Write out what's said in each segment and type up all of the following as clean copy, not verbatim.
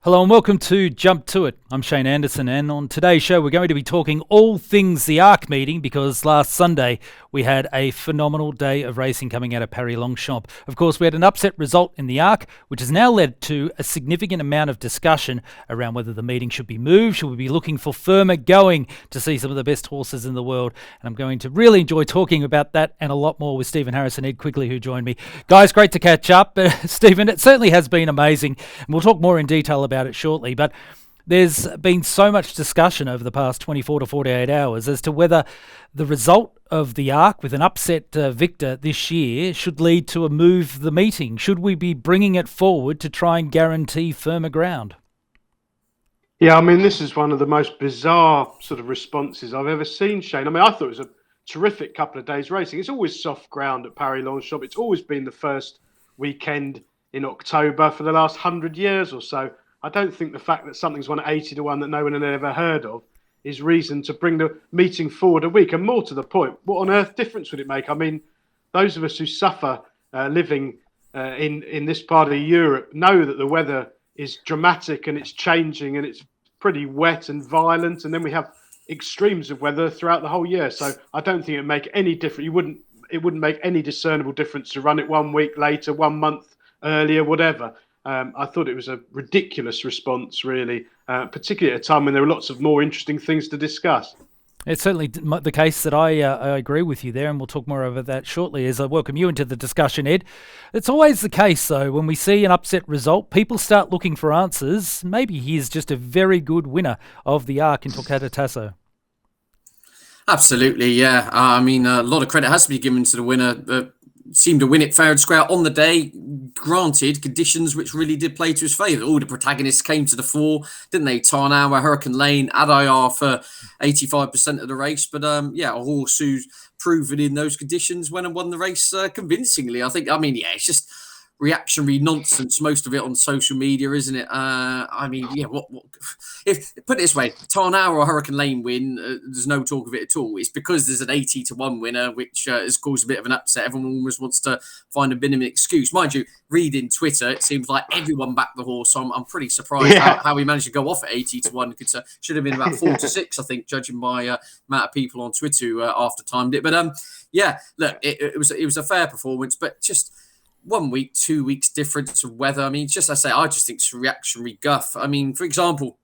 Hello and welcome to Jump to It. I'm Shane Anderson, and on today's show we're going to be talking all things the ARC meeting, because last Sunday we had a phenomenal day of racing coming out of Paris Longchamp. Of course, we had an upset result in the ARC, which has now led to a significant amount of discussion around whether the meeting should be moved. Should we be looking for firmer going to see some of the best horses in the world? And I'm going to really enjoy talking about that and a lot more with Stephen Harris and Ed Quigley, who joined me. Guys, great to catch up. Stephen, it certainly has been amazing, and we'll talk more in detail about it shortly, but there's been so much discussion over the past 24 to 48 hours as to whether the result of the ARC with an upset victor this year should lead to a move of the meeting. Should we be bringing it forward to try and guarantee firmer ground? Yeah, I mean, this is one of the most bizarre sort of responses I've ever seen, Shane. I mean, I thought it was a terrific couple of days racing. It's always soft ground at Paris Longchamp. It's always been the first weekend in October for the last 100 years or so. I don't think the fact that something's won at 80 to 1 that no one had ever heard of is reason to bring the meeting forward a week. And more to the point, what on earth difference would it make? I mean, those of us who suffer living in this part of Europe know that the weather is dramatic and it's changing and it's pretty wet and violent. And then we have extremes of weather throughout the whole year. So I don't think it'd make any difference. It wouldn't make any discernible difference to run it 1 week later, 1 month earlier, whatever. I thought it was a ridiculous response, really, particularly at a time when there were lots of more interesting things to discuss. It's certainly the case that I agree with you there, and we'll talk more over that shortly as I welcome you into the discussion, Ed. It's always the case, though, when we see an upset result, people start looking for answers. Maybe he is just a very good winner of the ARC in Torquator Tasso. Absolutely, yeah. I mean, a lot of credit has to be given to the winner. Seemed to win it fair and square on the day. Granted, conditions which really did play to his favour. All the protagonists came to the fore, didn't they? Tarnower, Hurricane Lane, Adayar for 85% of the race. But a horse who's proven in those conditions went and won the race convincingly. It's just reactionary nonsense, most of it on social media, isn't it? If put it this way, Tarnower or Hurricane Lane win, there's no talk of it at all. It's because there's an 80 to 1 winner, which has caused a bit of an upset. Everyone almost wants to find a bit of an excuse. Mind you, reading Twitter, it seems like everyone backed the horse, so I'm pretty surprised how he managed to go off at 80 to 1. Should have been about 4 to 6, I think, judging by amount of people on Twitter after timed it. But look, it was a fair performance, but just 1 week, 2 weeks difference of weather. I mean, I just think it's reactionary guff. I mean, for example,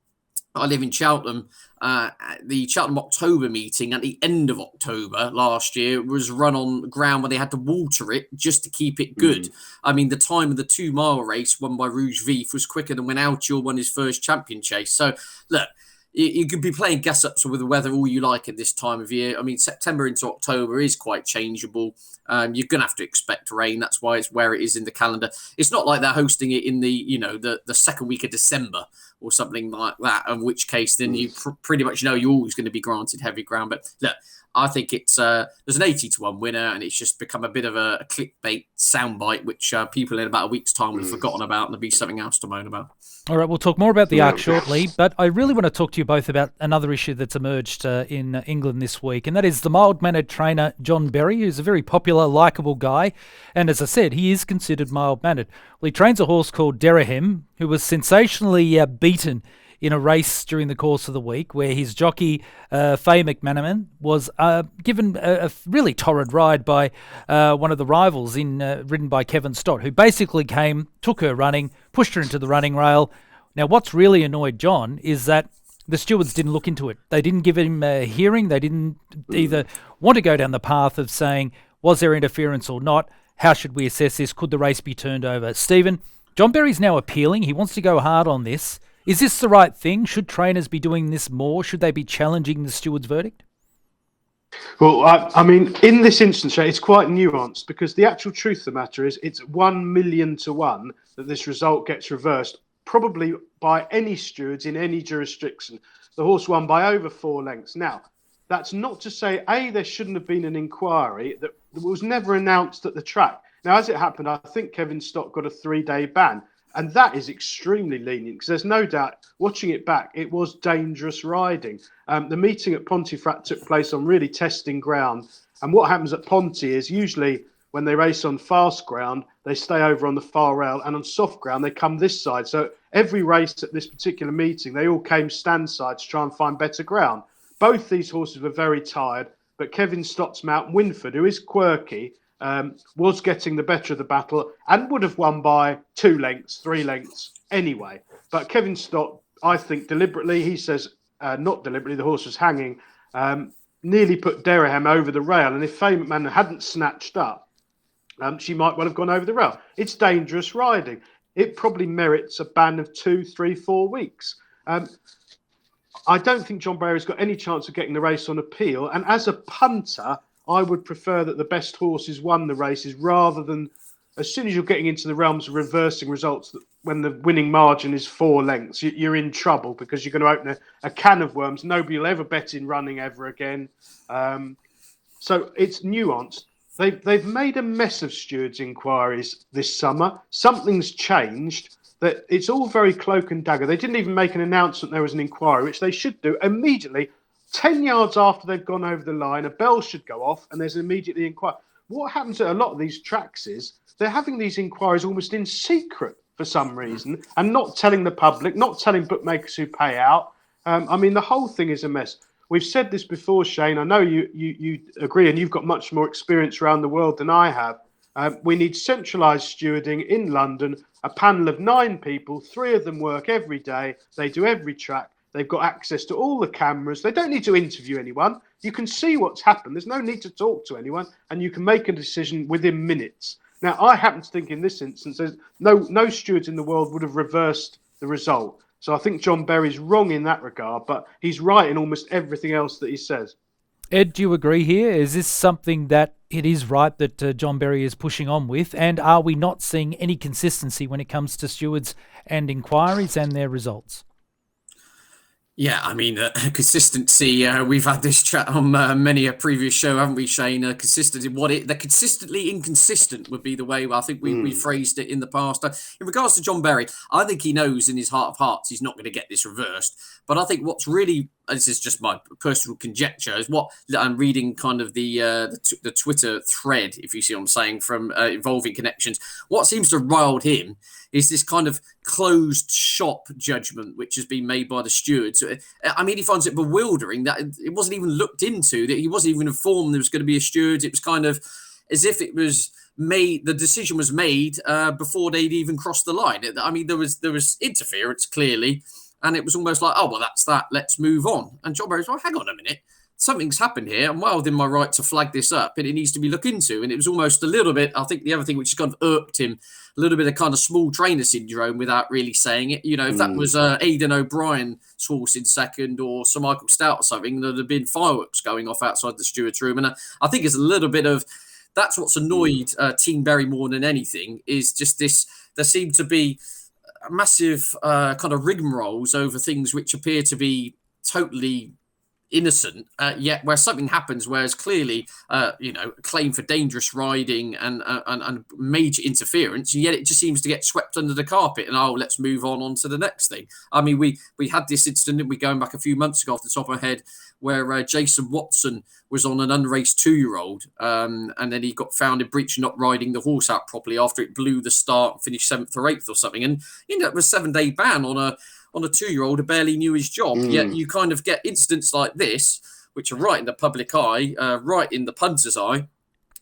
I live in Cheltenham. The Cheltenham October meeting at the end of October last year was run on ground where they had to water it just to keep it good. I mean, the time of the 2 mile race won by Rouge Vif was quicker than when Altior won his first champion chase. So, look, you could be playing guess-ups with the weather all you like at this time of year. I mean, September into October is quite changeable. You're going to have to expect rain. That's why it's where it is in the calendar. It's not like they're hosting it in the second week of December or something like that, in which case then you pretty much know you're always going to be granted heavy ground. But look, I think it's there's an 80 to 1 winner, and it's just become a bit of a clickbait soundbite, which people in about a week's time will have forgotten about, and there'll be something else to moan about. All right, we'll talk more about the ARC shortly, but I really want to talk to you both about another issue that's emerged in England this week, and that is the mild-mannered trainer John Berry, who's a very popular, likeable guy, and as I said, he is considered mild-mannered. Well, he trains a horse called Derahem, who was sensationally beaten in a race during the course of the week, where his jockey, Faye McManaman, was given a really torrid ride by one of the rivals ridden by Kevin Stott, who basically took her running, pushed her into the running rail. Now, what's really annoyed John is that the stewards didn't look into it. They didn't give him a hearing. They didn't either want to go down the path of saying, was there interference or not? How should we assess this? Could the race be turned over? Stephen, John Berry's now appealing. He wants to go hard on this. Is this the right thing? Should trainers be doing this more? Should they be challenging the steward's verdict? Well, I mean, in this instance, it's quite nuanced, because the actual truth of the matter is it's 1 million to 1 that this result gets reversed, probably by any stewards in any jurisdiction. The horse won by over 4 lengths. Now, that's not to say, A, there shouldn't have been an inquiry that was never announced at the track. Now, as it happened, I think Kevin Stott got a 3-day ban. And that is extremely lenient, because there's no doubt, watching it back, it was dangerous riding. The meeting at Pontefract took place on really testing ground. And what happens at Ponty is usually when they race on fast ground, they stay over on the far rail, and on soft ground, they come this side. So every race at this particular meeting, they all came stand side to try and find better ground. Both these horses were very tired, but Kevin Stott's Mount Winford, who is quirky, was getting the better of the battle and would have won by 2 lengths, 3 lengths anyway. But Kevin Stott, I think deliberately, he says not deliberately, the horse was hanging, nearly put Dereham over the rail. And if Faye McMahon hadn't snatched up, she might well have gone over the rail. It's dangerous riding. It probably merits a ban of 2, 3, 4 weeks. I don't think John Barry's got any chance of getting the race on appeal. And as a punter, I would prefer that the best horses won the races rather than, as soon as you're getting into the realms of reversing results, when the winning margin is 4 lengths, you're in trouble because you're going to open a can of worms. Nobody will ever bet in running ever again. So it's nuanced. They've made a mess of stewards' inquiries this summer. Something's changed. That it's all very cloak and dagger. They didn't even make an announcement there was an inquiry, which they should do immediately. 10 yards after they've gone over the line, a bell should go off and there's immediately inquiry. What happens at a lot of these tracks is they're having these inquiries almost in secret for some reason and not telling the public, not telling bookmakers who pay out. I mean, the whole thing is a mess. We've said this before, Shane. I know you agree, and you've got much more experience around the world than I have. We need centralised stewarding in London, a panel of 9 people, 3 of them work every day. They do every track. They've got access to all the cameras. They don't need to interview anyone. You can see what's happened. There's no need to talk to anyone, and you can make a decision within minutes. Now, I happen to think in this instance, there's no stewards in the world would have reversed the result. So I think John Berry's wrong in that regard, but he's right in almost everything else that he says. Ed, do you agree here? Is this something that it is right that John Berry is pushing on with? And are we not seeing any consistency when it comes to stewards and inquiries and their results? Yeah, I mean, consistency. We've had this chat on many a previous show, haven't we, Shane? Consistency. The consistently inconsistent would be the way I think we phrased it in the past. In regards to John Berry, I think he knows in his heart of hearts he's not going to get this reversed. But I think what's really, this is just my personal conjecture, is what I'm reading kind of the Twitter thread, if you see what I'm saying, from involving connections. What seems to rile him is this kind of closed shop judgment which has been made by the stewards. I mean, he finds it bewildering that it wasn't even looked into, that he wasn't even informed there was going to be a steward. It was kind of as if it was made, the decision was made before they'd even crossed the line. I mean, there was interference, clearly, and it was almost like, oh, well, that's that, let's move on. And John Berry's, well, hang on a minute. Something's happened here. I'm well within my right to flag this up, and it needs to be looked into. And it was almost a little bit, I think the other thing which has kind of irked him, a little bit of kind of small trainer syndrome without really saying it. You know, if that was Aidan O'Brien's horse in second or Sir Michael Stout or something, there'd have been fireworks going off outside the steward's room. And I think it's a little bit of, that's what's annoyed Team Berry more than anything, is just this, there seemed to be massive kind of rigmaroles over things which appear to be totally innocent, yet where something happens, whereas clearly, a claim for dangerous riding and major interference, and yet it just seems to get swept under the carpet. And let's move on to the next thing. I mean, we had this incident, didn't we, going back a few months ago off the top of my head, where Jason Watson was on an unraced 2-year-old, and then he got found in breach of not riding the horse out properly after it blew the start, finished 7th or 8th or something, and it was a 7-day ban on a 2-year-old who barely knew his job. Yet you kind of get incidents like this, which are right in the public eye, right in the punter's eye.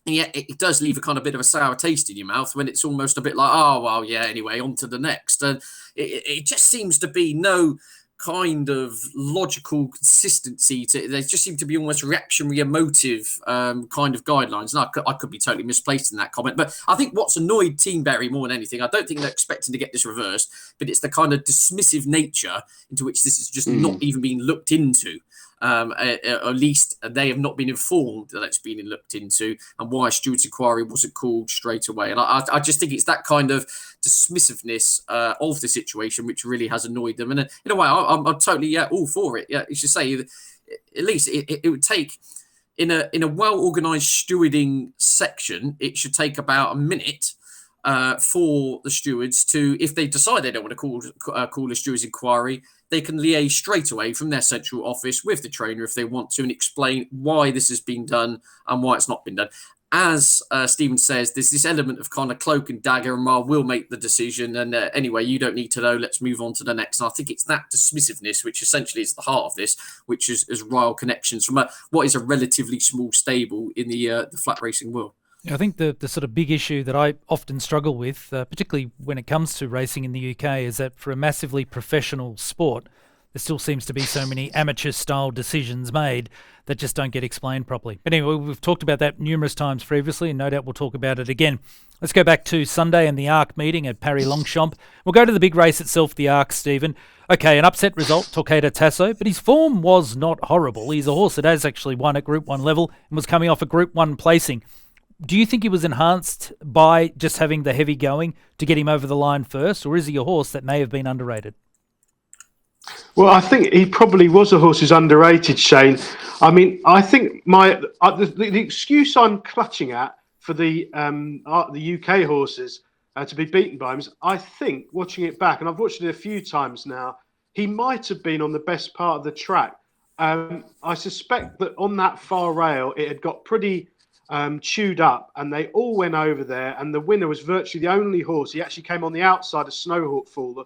And yet it does leave a kind of bit of a sour taste in your mouth when it's almost a bit like, oh, well, yeah, anyway, on to the next. And it just seems to be no kind of logical consistency to, there just seem to be almost reactionary emotive kind of guidelines. And I could be totally misplaced in that comment, but I think what's annoyed Team Berry more than anything, I don't think they're expecting to get this reversed, but it's the kind of dismissive nature into which this is just not even being looked into. At least they have not been informed that it's been looked into, and why a steward's inquiry wasn't called straight away. And I just think it's that kind of dismissive of the situation which really has annoyed them. And in a way, I'm totally all for it. Yeah, you should say, at least it would take, in a well-organised stewarding section, it should take about a minute for the stewards to, if they decide they don't want to call a steward's inquiry, they can liaise straight away from their central office with the trainer if they want to, and explain why this has been done and why it's not been done. as Stephen says, there's this element of kind of cloak and dagger, and we'll make the decision. And anyway, you don't need to know. Let's move on to the next. And I think it's that dismissiveness, which essentially is the heart of this, which is royal connections from what is a relatively small stable in the flat racing world. I think the sort of big issue that I often struggle with, particularly when it comes to racing in the UK, is that for a massively professional sport, there still seems to be so many amateur-style decisions made that just don't get explained properly. But anyway, we've talked about that numerous times previously, and no doubt we'll talk about it again. Let's go back to Sunday and the Arc meeting at Paris Longchamp. We'll go to the big race itself, the Arc, Stephen. Okay, an upset result, Torquator Tasso, but his form was not horrible. He's a horse that has actually won at Group 1 level and was coming off a Group 1 placing. Do you think he was enhanced by just having the heavy going to get him over the line first, or is he a horse that may have been underrated? Well, I think he probably was a horse who's underrated, Shane. I mean, I think the excuse I'm clutching at for the UK horses to be beaten by him is, I think, watching it back, and I've watched it a few times now, he might have been on the best part of the track. I suspect that on that far rail, it had got pretty chewed up, and they all went over there, and the winner was virtually the only horse. He actually came on the outside of Snowhawk Fall,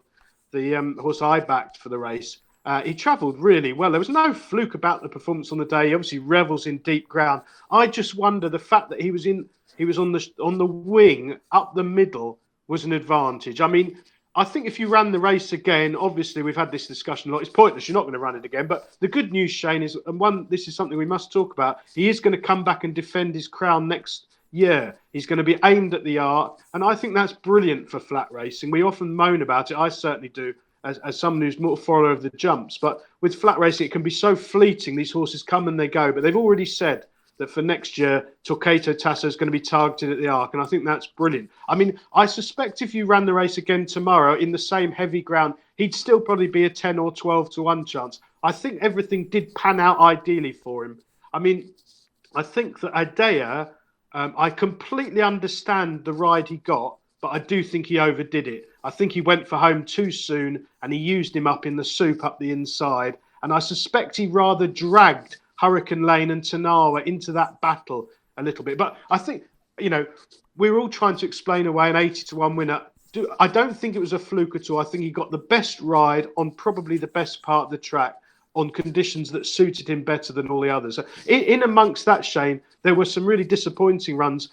the horse I backed for the race. He travelled really well. There was no fluke about the performance on the day. He obviously revels in deep ground. I just wonder the fact that he was on the wing up the middle was an advantage. I mean, I think if you ran the race again, obviously we've had this discussion a lot. It's pointless. You're not going to run it again. But the good news, Shane, is, and this is something we must talk about. He is going to come back and defend his crown next year. He's going to be aimed at the Arc, and I think that's brilliant for flat racing. We often moan about it. I certainly do, as someone who's more a follower of the jumps. But with flat racing, it can be so fleeting. These horses come and they go. But they've already said that for next year, Torquator Tasso is going to be targeted at the Arc, and I think that's brilliant. I mean, I suspect if you ran the race again tomorrow in the same heavy ground, he'd still probably be a 10 or 12 to 1 chance. I think everything did pan out ideally for him. I mean, I think that Adea, I completely understand the ride he got, but I do think he overdid it. I think he went for home too soon, and he used him up in the soup up the inside. And I suspect he rather dragged Hurricane Lane and Tanawa into that battle a little bit. But I think, we're all trying to explain away an 80 to 1 winner. I don't think it was a fluke at all. I think he got the best ride on probably the best part of the track on conditions that suited him better than all the others. So in amongst that, Shane, there were some really disappointing runs.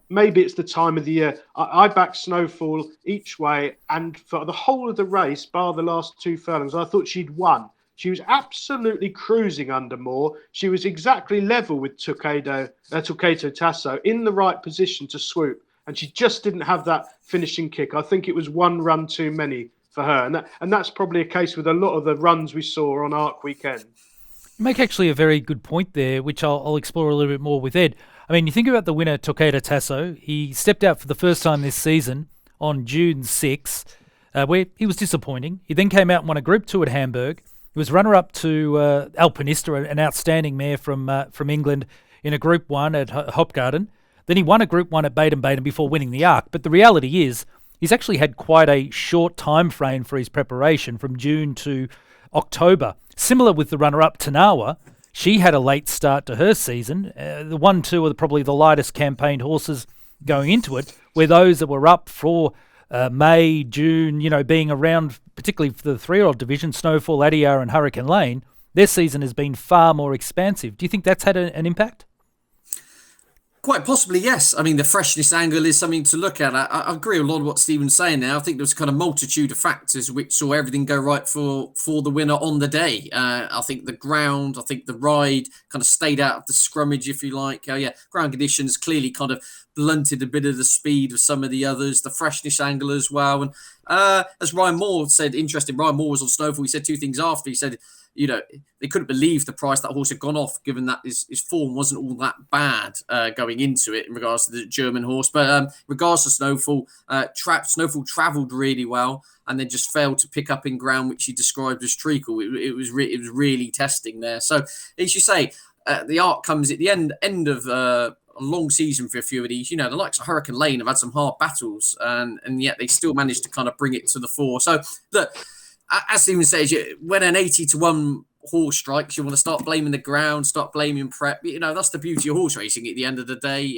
Maybe it's the time of the year. I backed Snowfall each way, and for the whole of the race, bar the last 2 furlongs, I thought she'd won. She was absolutely cruising under Moore. She was exactly level with Torquator Tasso, in the right position to swoop, and she just didn't have that finishing kick. I think it was 1 run too many for her, and that's probably a case with a lot of the runs we saw on Arc weekend. You make actually a very good point there, which I'll explore a little bit more with Ed. I mean, you think about the winner, Torquator Tasso. He stepped out for the first time this season on June 6th, where he was disappointing. He then came out and won a Group 2 at Hamburg. He was runner-up to Alpinista, an outstanding mare from England, in a Group 1 at Hopgarden. Then he won a Group 1 at Baden-Baden before winning the Arc. But the reality is, he's actually had quite a short time frame for his preparation, from June to October. Similar with the runner-up, Tanawa. She had a late start to her season. The 1-2 are probably the lightest campaigned horses going into it, where those that were up for May, June, being around, particularly for the 3-year-old division, Snowfall, Adiyar and Hurricane Lane, their season has been far more expansive. Do you think that's had an impact? Quite possibly, yes. I mean, the freshness angle is something to look at. I agree with a lot of what Stephen's saying now. I think there was kind of multitude of factors which saw everything go right for the winner on the day. I think the ground, I think the ride kind of stayed out of the scrummage, if you like. Ground conditions clearly kind of blunted a bit of the speed of some of the others, the freshness angle as well. And as Ryan Moore said, interesting, Ryan Moore was on Snowfall. He said 2 things after. He said, they couldn't believe the price that horse had gone off, given that his form wasn't all that bad going into it in regards to the German horse. But regards to Snowfall, Snowfall travelled really well and then just failed to pick up in ground, which he described as treacle. It was really testing there. So, as you say, the Arc comes at the end of a long season for a few of these. The likes of Hurricane Lane have had some hard battles, and yet they still managed to kind of bring it to the fore. So, look, as Stephen says, when an 80 to 1 horse strikes, you want to start blaming the ground, start blaming prep. That's the beauty of horse racing at the end of the day.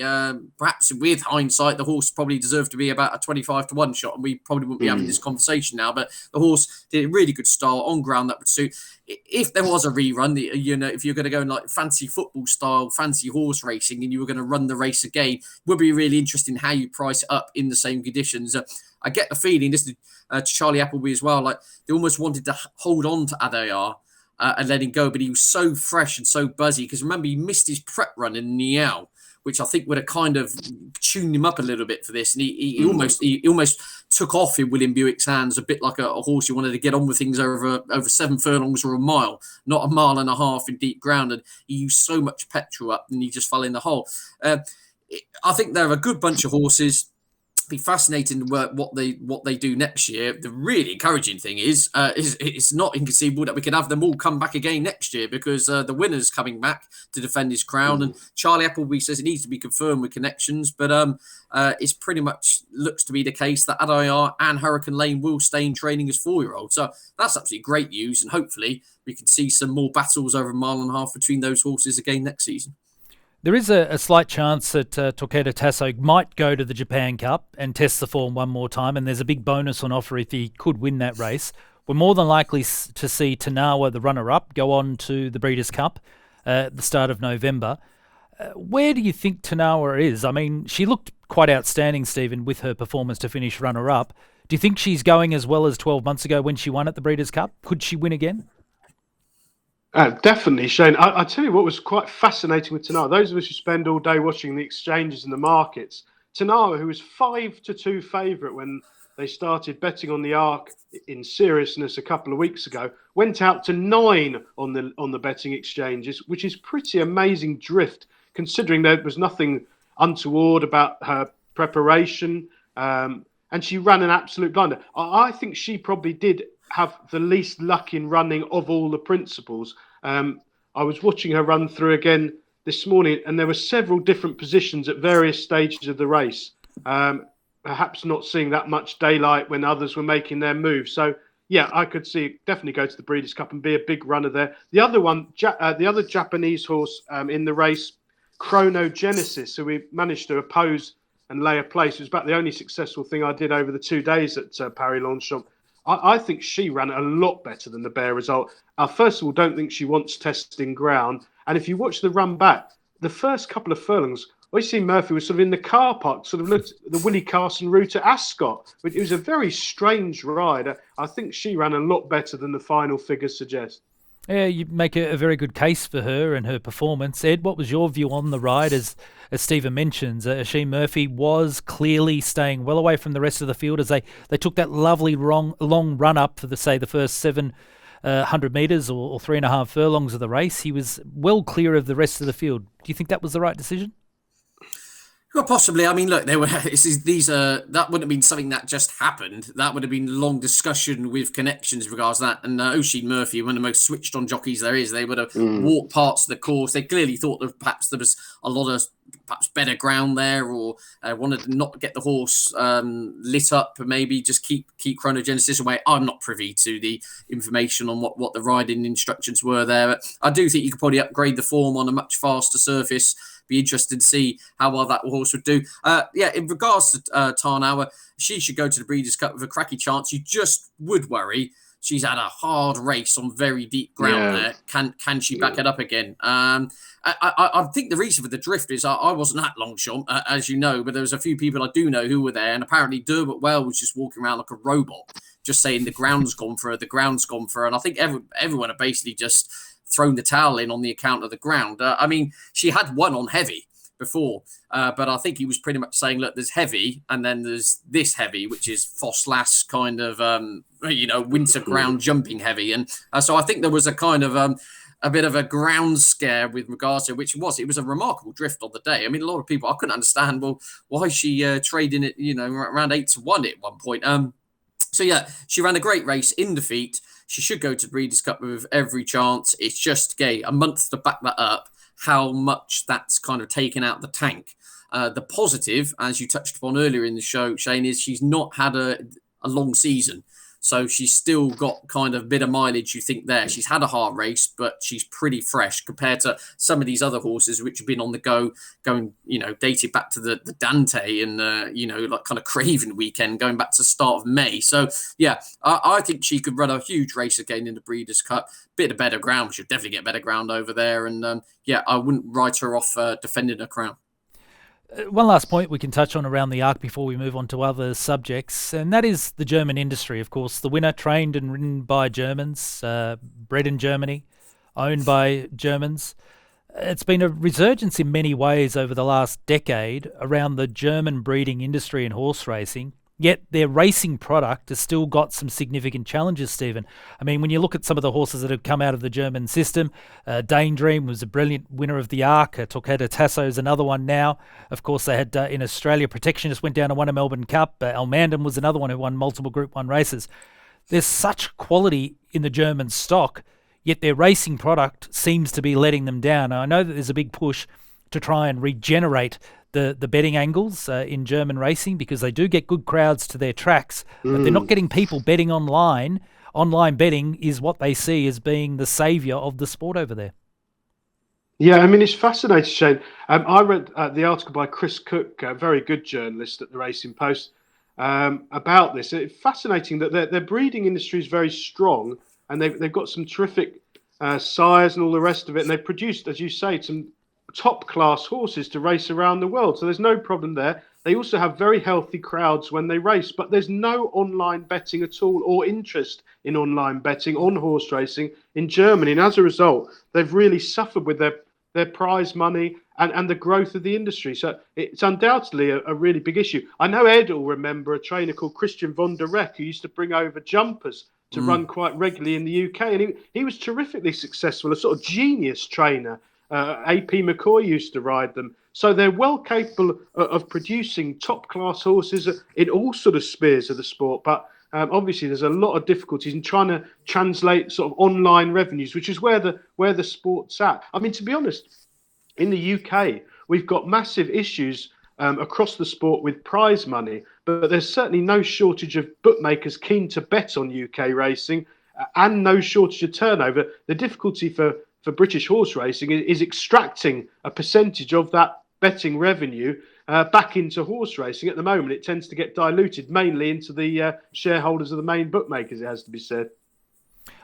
Perhaps with hindsight, the horse probably deserved to be about a 25-1 shot, and we probably wouldn't be having this conversation now. But the horse did a really good start on ground that would suit. If there was a rerun, if you're going to go in like fancy football style, fancy horse racing, and you were going to run the race again, it would be really interesting how you price it up in the same conditions. I get the feeling, this to Charlie Appleby as well, like they almost wanted to hold on to Adayar and let him go, but he was so fresh and so buzzy, because remember, he missed his prep run in Niel, which I think would have kind of tuned him up a little bit for this, and he almost took off in William Buick's hands, a bit like a horse who wanted to get on with things over 7 furlongs or a mile, not a mile and a half in deep ground, and he used so much petrol up, and he just fell in the hole. I think they're a good bunch of horses. Be fascinating what they do next year. The really encouraging thing is it's not inconceivable that we could have them all come back again next year, because the winner's coming back to defend his crown. And Charlie Appleby says it needs to be confirmed with connections, but it's pretty much looks to be the case that Adayar and Hurricane Lane will stay in training as 4-year-olds. So that's absolutely great news, and hopefully we can see some more battles over a mile and a half between those horses again next season. There is a slight chance that Torquator Tasso might go to the Japan Cup and test the form one more time, and there's a big bonus on offer if he could win that race. We're more than likely to see Tanawa, the runner-up, go on to the Breeders' Cup at the start of November. Where do you think Tanawa is? I mean, she looked quite outstanding, Stephen, with her performance to finish runner-up. Do you think she's going as well as 12 months ago when she won at the Breeders' Cup? Could she win again? Definitely, Shane. I tell you what was quite fascinating with Tanawa. Those of us who spend all day watching the exchanges and the markets, Tanawa, who was 5-2 favourite when they started betting on the Arc in seriousness a couple of weeks ago, went out to 9 on the betting exchanges, which is pretty amazing drift, considering there was nothing untoward about her preparation, and she ran an absolute blinder. I think she probably did have the least luck in running of all the principals. I was watching her run through again this morning, and there were several different positions at various stages of the race. Perhaps not seeing that much daylight when others were making their moves. So, yeah, I could see definitely go to the Breeders' Cup and be a big runner there. The other one, the other Japanese horse in the race, Chronogenesis, who we managed to oppose and lay a place. It was about the only successful thing I did over the 2 days at Paris Longchamp. I think she ran a lot better than the Bear result. First of all, don't think she wants testing ground. And if you watch the run back, the first couple of furlongs, I see Murphy was sort of in the car park, sort of looked at the Willie Carson route at Ascot. But it was a very strange ride. I think she ran a lot better than the final figures suggest. Yeah, you make a very good case for her and her performance. Ed, what was your view on the ride? As Stephen mentions, Asheen Murphy was clearly staying well away from the rest of the field as they took that lovely long run up for the first 700 metres or 3.5 furlongs of the race. He was well clear of the rest of the field. Do you think that was the right decision? Well, possibly. I mean, look, that wouldn't have been something that just happened. That would have been long discussion with connections in regards to that. And Oisin Murphy, one of the most switched on jockeys there is, they would have walked parts of the course. They clearly thought that perhaps there was a lot of perhaps better ground there, or wanted to not get the horse lit up, maybe just keep Chronogenesis away. I'm not privy to the information on what the riding instructions were there. But I do think you could probably upgrade the form on a much faster surface. Be interested to see how well that horse would do. In regards to Tarnower, she should go to the Breeders' Cup with a cracky chance. You just would worry. She's had a hard race on very deep ground there. Can she back it up again? I think the reason for the drift is I wasn't at Longchamp, as you know, but there was a few people I do know who were there, and apparently Dermot Well was just walking around like a robot, just saying the ground's gone for her, and I think everyone had basically just thrown the towel in on the account of the ground. I mean, she had won on heavy before, but I think he was pretty much saying, look, there's heavy, and then there's this heavy, which is Foss-Lass kind of, winter ground jumping heavy. And so I think there was a kind of a bit of a ground scare with regards to it was a remarkable drift on the day. I mean, a lot of people, I couldn't understand, well, why is she trading it, around 8-1 at one point. So yeah, she ran a great race in defeat. She should go to the Breeders' Cup with every chance. It's just a month to back that up, how much that's kind of taken out the tank. The positive, as you touched upon earlier in the show, Shane, is she's not had a long season. So she's still got kind of a bit of mileage, you think, there. She's had a hard race, but she's pretty fresh compared to some of these other horses which have been on the go, going, dated back to the Dante and, like kind of Craven weekend, going back to the start of May. So, yeah, I think she could run a huge race again in the Breeders' Cup. Bit of better ground. She'll definitely get better ground over there. And, I wouldn't write her off defending her crown. One last point we can touch on around the Arc before we move on to other subjects, and that is the German industry, of course. The winner, trained and ridden by Germans, bred in Germany, owned by Germans. It's been a resurgence in many ways over the last decade around the German breeding industry in horse racing, yet their racing product has still got some significant challenges, Stephen. I mean, when you look at some of the horses that have come out of the German system, Daydream was a brilliant winner of the Arc. Torquator Tasso is another one now. Of course, they had in Australia, Protectionist went down and won a Melbourne Cup. Almandon was another one who won multiple Group 1 races. There's such quality in the German stock, yet their racing product seems to be letting them down. Now, I know that there's a big push to try and regenerate the betting angles in German racing, because they do get good crowds to their tracks, but they're not getting people betting online. Online betting is what they see as being the saviour of the sport over there. Yeah, I mean, it's fascinating, Shane. I read the article by Chris Cook, a very good journalist at the Racing Post, about this. It's fascinating that their breeding industry is very strong, and they've got some terrific sires and all the rest of it, and they've produced, as you say, some top-class horses to race around the world. So there's no problem there. They also have very healthy crowds when they race, but there's no online betting at all, or interest in online betting on horse racing in Germany. And as a result, they've really suffered with their prize money and the growth of the industry. So it's undoubtedly a really big issue. I know Ed will remember a trainer called Christian von der Reck, who used to bring over jumpers to run quite regularly in the UK. And he was terrifically successful, a sort of genius trainer. AP McCoy used to ride them. So they're well capable of producing top-class horses in all sort of spheres of the sport. But obviously there's a lot of difficulties in trying to translate sort of online revenues, which is where the sport's at. I mean, to be honest, in the UK, we've got massive issues across the sport with prize money, but there's certainly no shortage of bookmakers keen to bet on UK racing, and no shortage of turnover. The difficulty for British horse racing is extracting a percentage of that betting revenue back into horse racing. At the moment, it tends to get diluted mainly into the shareholders of the main bookmakers, it has to be said.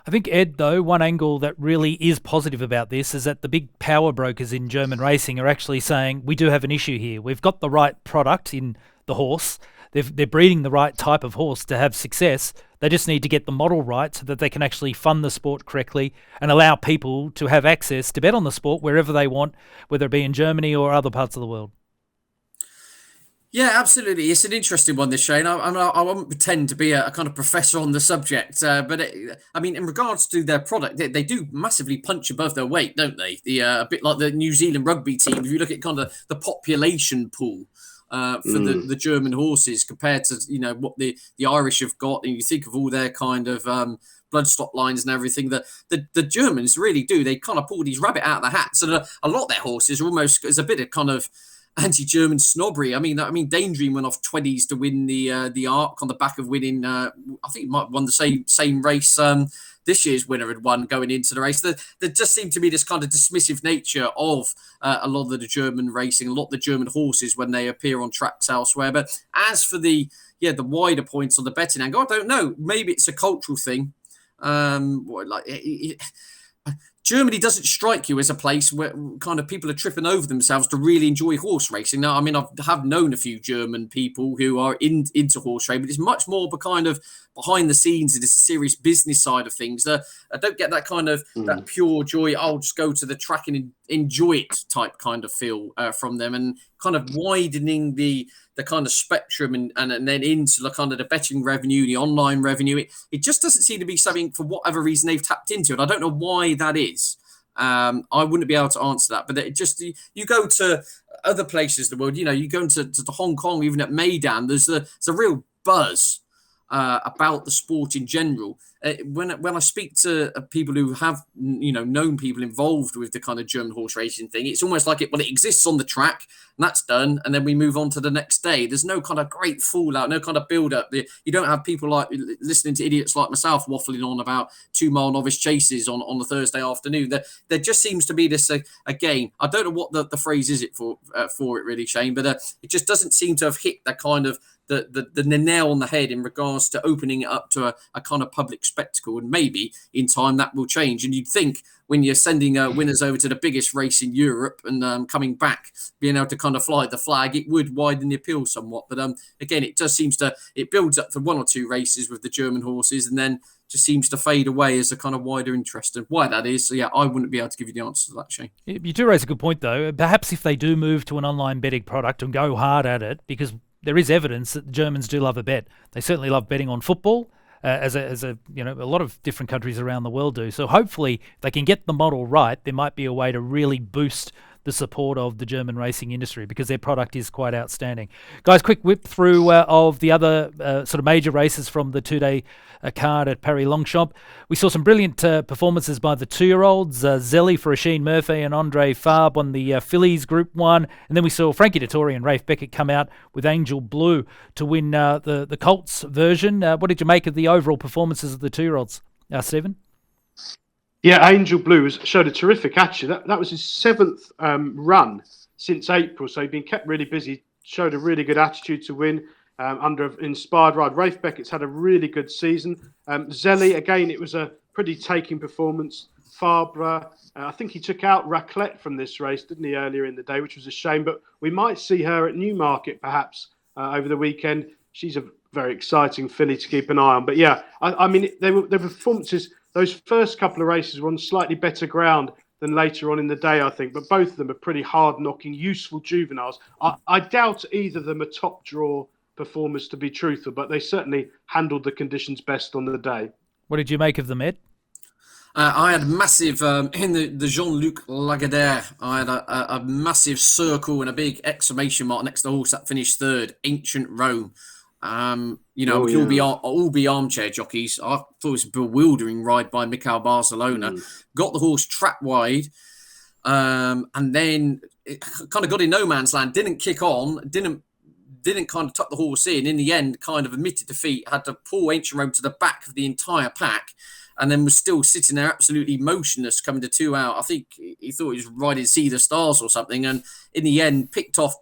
I think, Ed, though, one angle that really is positive about this is that the big power brokers in German racing are actually saying, we do have an issue here. We've got the right product in the horse. They're breeding the right type of horse to have success. They just need to get the model right so that they can actually fund the sport correctly and allow people to have access to bet on the sport wherever they want, whether it be in Germany or other parts of the world. Yeah, absolutely. It's an interesting one, this, Shane. I won't pretend to be a kind of professor on the subject, but in regards to their product, they do massively punch above their weight, don't they? A bit like the New Zealand rugby team. If you look at kind of the population pool for the German horses compared to what the Irish have got, and you think of all their kind of bloodstock lines and everything, the Germans really do. They kind of pull these rabbit out of the hat. So a lot of their horses are almost as a bit of kind of anti-German snobbery. I mean, Daydream went off 20s to win the Arc on the back of winning. I think he might have won the same race. This year's winner had won going into the race. There just seemed to be this kind of dismissive nature of a lot of the German racing, a lot of the German horses when they appear on tracks elsewhere. But as for the wider points on the betting angle, I don't know. Maybe it's a cultural thing. Germany doesn't strike you as a place where kind of people are tripping over themselves to really enjoy horse racing. Now, I mean, I have known a few German people who are into horse racing, but it's much more of a kind of behind the scenes. It is a serious business side of things. I don't get that kind of that pure joy. I'll just go to the track and enjoy it type kind of feel from them, and kind of widening the kind of spectrum and then into the kind of the betting revenue, the online revenue. It just doesn't seem to be something, for whatever reason, they've tapped into it. I don't know why that is. I wouldn't be able to answer that. But it just, you go to other places in the world, you go into to Hong Kong, even at Maidan, there's a real buzz about the sport in general. When I speak to people who have known people involved with the kind of German horse racing thing, it's almost like it exists on the track and that's done, and then we move on to the next day. There's no kind of great fallout, no kind of build up. You don't have people like listening to idiots like myself waffling on about 2-mile novice chases on the Thursday afternoon. There just seems to be this a game. I don't know what the phrase is it for it really, Shane, but it just doesn't seem to have hit that kind of the nail on the head in regards to opening it up to a kind of public spectacle, and maybe in time that will change. And you'd think when you're sending winners over to the biggest race in Europe and coming back, being able to kind of fly the flag, it would widen the appeal somewhat. But again, it just seems it builds up for 1 or 2 races with the German horses, and then just seems to fade away as a kind of wider interest. And why that is, so yeah, I wouldn't be able to give you the answer to that, Shane. You do raise a good point, though. Perhaps if they do move to an online betting product and go hard at it, because there is evidence that the Germans do love a bet. They certainly love betting on football, as a lot of different countries around the world do. So hopefully, if they can get the model right, there might be a way to really boost the support of the German racing industry, because their product is quite outstanding. Guys, quick whip through of the other sort of major races from the 2-day card at Paris Longchamp. We saw some brilliant performances by the 2-year-olds. Zellie for Oisin Murphy and Andre Fabre won the Fillies Group 1. And then we saw Frankie Dettori and Rafe Beckett come out with Angel Bleu to win the Colts version. What did you make of the overall performances of the 2-year-olds, Stephen? Yeah, Angel Bleu showed a terrific action. That was his 7th run since April, so he'd been kept really busy, showed a really good attitude to win under an inspired ride. Rafe Beckett's had a really good season. Zellie, again, it was a pretty taking performance. Fabre, I think he took out Raclette from this race, didn't he, earlier in the day, which was a shame, but we might see her at Newmarket perhaps over the weekend. She's a very exciting filly to keep an eye on. But yeah, I mean, their performances, those first couple of races were on slightly better ground than later on in the day, I think. But both of them are pretty hard-knocking, useful juveniles. I doubt either of them are top draw performers, to be truthful, but they certainly handled the conditions best on the day. What did you make of them, Ed? I had a massive, in the Jean-Luc Lagardère, I had a massive circle and a big exclamation mark next to the horse that finished 3rd, Ancient Rome. All be armchair jockeys. I thought it was a bewildering ride by Mikel Barcelona. Got the horse trap wide, and then it kind of got in no man's land. Didn't kick on. Didn't kind of tuck the horse in. In the end, kind of admitted defeat. Had to pull Ancient Rome to the back of the entire pack, and then was still sitting there absolutely motionless, coming to 2 out. I think he thought he was riding See the Stars or something, and in the end, picked off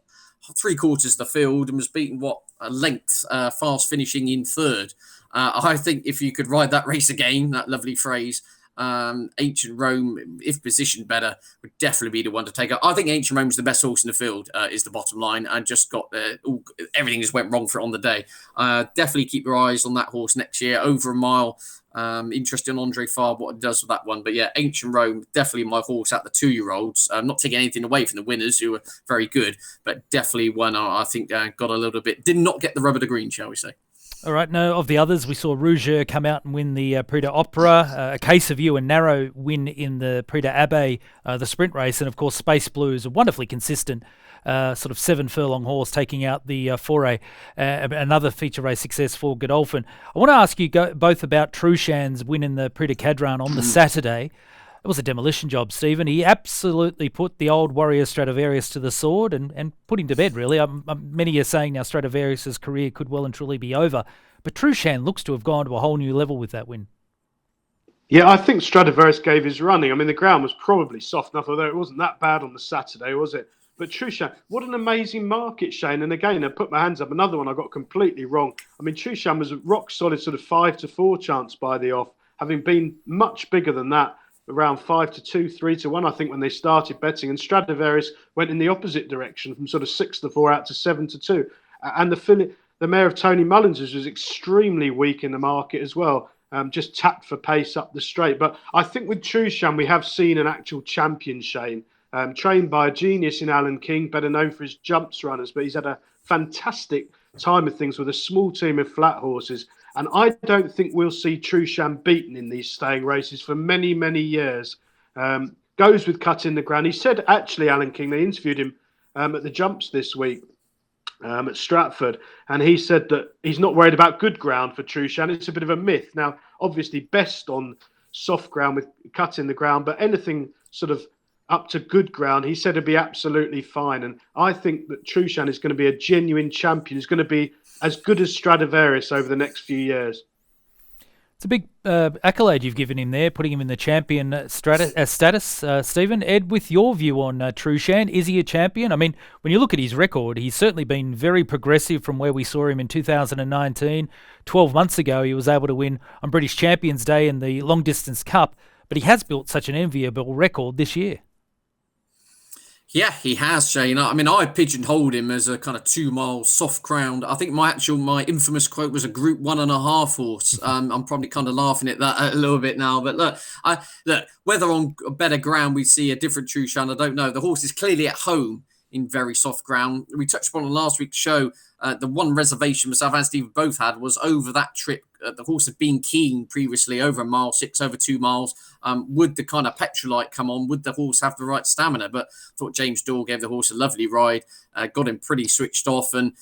3/4 of the field and was beaten a length, fast finishing in 3rd. I think if you could ride that race again, that lovely phrase, Ancient Rome, if positioned better, would definitely be the one to take up. I think Ancient Rome's the best horse in the field, is the bottom line, and just got everything just went wrong for it on the day. Definitely keep your eyes on that horse next year, over a mile. Interested in Andre Fabre, what it does with that one. But yeah, Ancient Rome, definitely my horse at the 2-year-olds. Not taking anything away from the winners, who were very good, but definitely one I think got a little bit, did not get the rubber to green, shall we say. All right, now of the others, we saw Rougeur come out and win the Prix d'Opera, a Case of You and Narrow win in the Prix d'Abbé, the sprint race, and of course Space Blue is a wonderfully consistent sort of 7-furlong horse taking out the Foray, another feature race success for Godolphin. I want to ask you both about Trueshan's win in the Prix de Cadran on the Saturday. It was a demolition job, Stephen. He absolutely put the old warrior Stradivarius to the sword and put him to bed, really. Many are saying now Stradivarius' career could well and truly be over. But Trueshan looks to have gone to a whole new level with that win. Yeah, I think Stradivarius gave his running. I mean, the ground was probably soft enough, although it wasn't that bad on the Saturday, was it? But Trueshan, what an amazing market, Shane. And again, I put my hands up. Another one I got completely wrong. I mean, Trueshan was a rock-solid sort of 5-4 chance by the off, having been much bigger than that. Around 5-2, 3-1, I think, when they started betting, and Stradivarius went in the opposite direction from sort of 6-4 out to 7-2. And the mare of Tony Mullins was extremely weak in the market as well, just tapped for pace up the straight. But I think with Trueshan, we have seen an actual champion, Shane, trained by a genius in Alan King, better known for his jumps runners, but he's had a fantastic time of things with a small team of flat horses. And I don't think we'll see Trueshan beaten in these staying races for many, many years. Goes with cut in the ground. He said, actually, Alan King, they interviewed him at the jumps this week, at Stratford, and he said that he's not worried about good ground for Trueshan. It's a bit of a myth. Now, obviously, best on soft ground with cutting the ground, but anything sort of up to good ground, he said it'd be absolutely fine. And I think that Trueshan is going to be a genuine champion. He's going to be as good as Stradivarius over the next few years. It's a big accolade you've given him there, putting him in the champion status. Stephen, Ed, with your view on Trueshan, is he a champion? I mean, when you look at his record, he's certainly been very progressive from where we saw him in 2019. 12 months ago, he was able to win on British Champions Day in the Long Distance Cup, but he has built such an enviable record this year. Yeah, he has, Shane. I mean, I pigeonholed him as a kind of 2 mile soft ground. I think my infamous quote was a Group 1.5 horse. I'm probably kind of laughing at that a little bit now. But look, whether on better ground we see a different Trueshan, I don't know. The horse is clearly at home in very soft ground. We touched upon on last week's show. The one reservation myself and Steve both had was over that trip. The horse had been keen previously over 1.6 miles, over 2 miles. Would the kind of petrolite come on? Would the horse have the right stamina? But I thought James Dorr gave the horse a lovely ride, got him pretty switched off and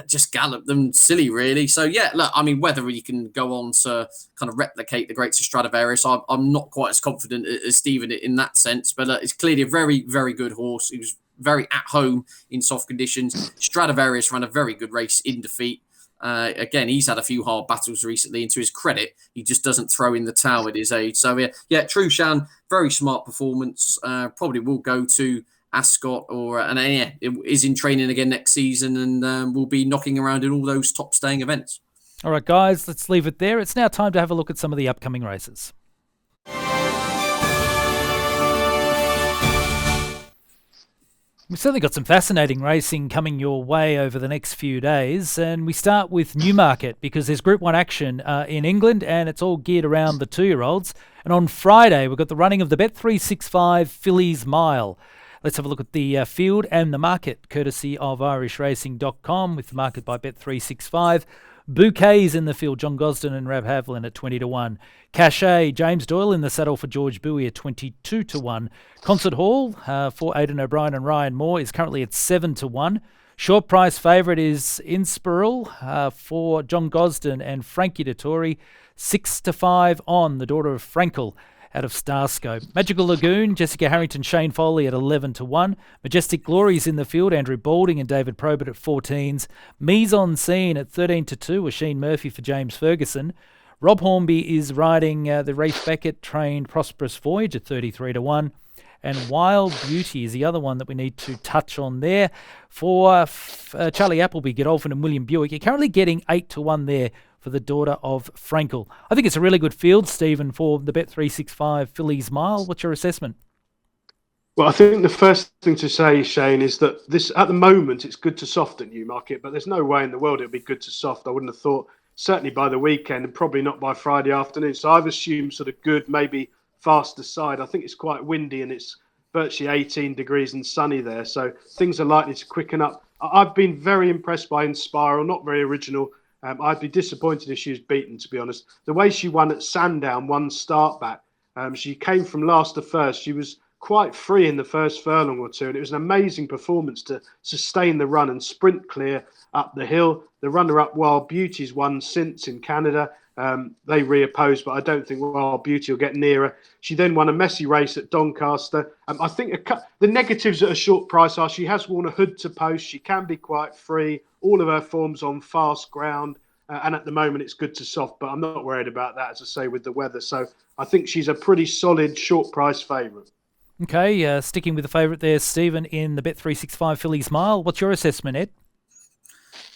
just galloped them silly, really. So, yeah, look, I mean, whether he can go on to kind of replicate the greats of Stradivarius, I'm not quite as confident as Stephen in that sense. But it's clearly a very, very good horse. He was very at home in soft conditions. Stradivarius ran a very good race in defeat. Again, he's had a few hard battles recently, and to his credit, he just doesn't throw in the towel at his age. So, yeah, Trueshan, very smart performance. Probably will go to Ascot is in training again next season and will be knocking around in all those top staying events. All right, guys, let's leave it there. It's now time to have a look at some of the upcoming races. We've certainly got some fascinating racing coming your way over the next few days, and we start with Newmarket because there's Group 1 action in England and it's all geared around the 2-year-olds. And on Friday, we've got the running of the Bet365 Fillies Mile. Let's have a look at the field and the market, courtesy of IrishRacing.com with the market by Bet365. Bouquets in the field, John Gosden and Rab Havlin at 20-1. Cachet, James Doyle in the saddle for George Bowie at 22-1. Concert Hall for Aidan O'Brien and Ryan Moore is currently at 7-1. Short price favourite is Inspiral for John Gosden and Frankie Dettori, 6-5 on the daughter of Frankel out of Starscope. Magical Lagoon, Jessica Harrington, Shane Foley at 11-1. Majestic Glories in the field, Andrew Balding and David Probert at 14s. Mise en Scene at 13-2, Sheen Murphy for James Ferguson. Rob Hornby is riding the Reef Beckett trained Prosperous Voyage at 33-1. And Wild Beauty is the other one that we need to touch on there. For Charlie Appleby, Godolphin and William Buick, you're currently getting 8-1 there for the daughter of Frankel. I think it's a really good field, Stephen, for the Bet365 Fillies Mile. What's your assessment? Well, I think the first thing to say, Shane, is that this at the moment it's good to soft at Newmarket, but there's no way in the world it'll be good to soft. I wouldn't have thought, certainly by the weekend and probably not by Friday afternoon. So I've assumed sort of good, maybe faster side. I think it's quite windy and it's virtually 18 degrees and sunny there. So things are likely to quicken up. I've been very impressed by Inspiral, not very original. I'd be disappointed if she was beaten, to be honest. The way she won at Sandown, one start back, she came from last to first. She was quite free in the first furlong or two, and it was an amazing performance to sustain the run and sprint clear up the hill. The runner-up Wild Beauty's won since in Canada. They reopposed, but I don't think Wild Beauty will get nearer. She then won a messy race at Doncaster. I think the negatives at a short price are she has worn a hood to post. She can be quite free. All of her forms on fast ground. And at the moment, it's good to soft, but I'm not worried about that, as I say, with the weather. So I think she's a pretty solid short price favourite. Okay, sticking with the favourite there, Stephen, in the Bet365 Fillies Mile. What's your assessment, Ed?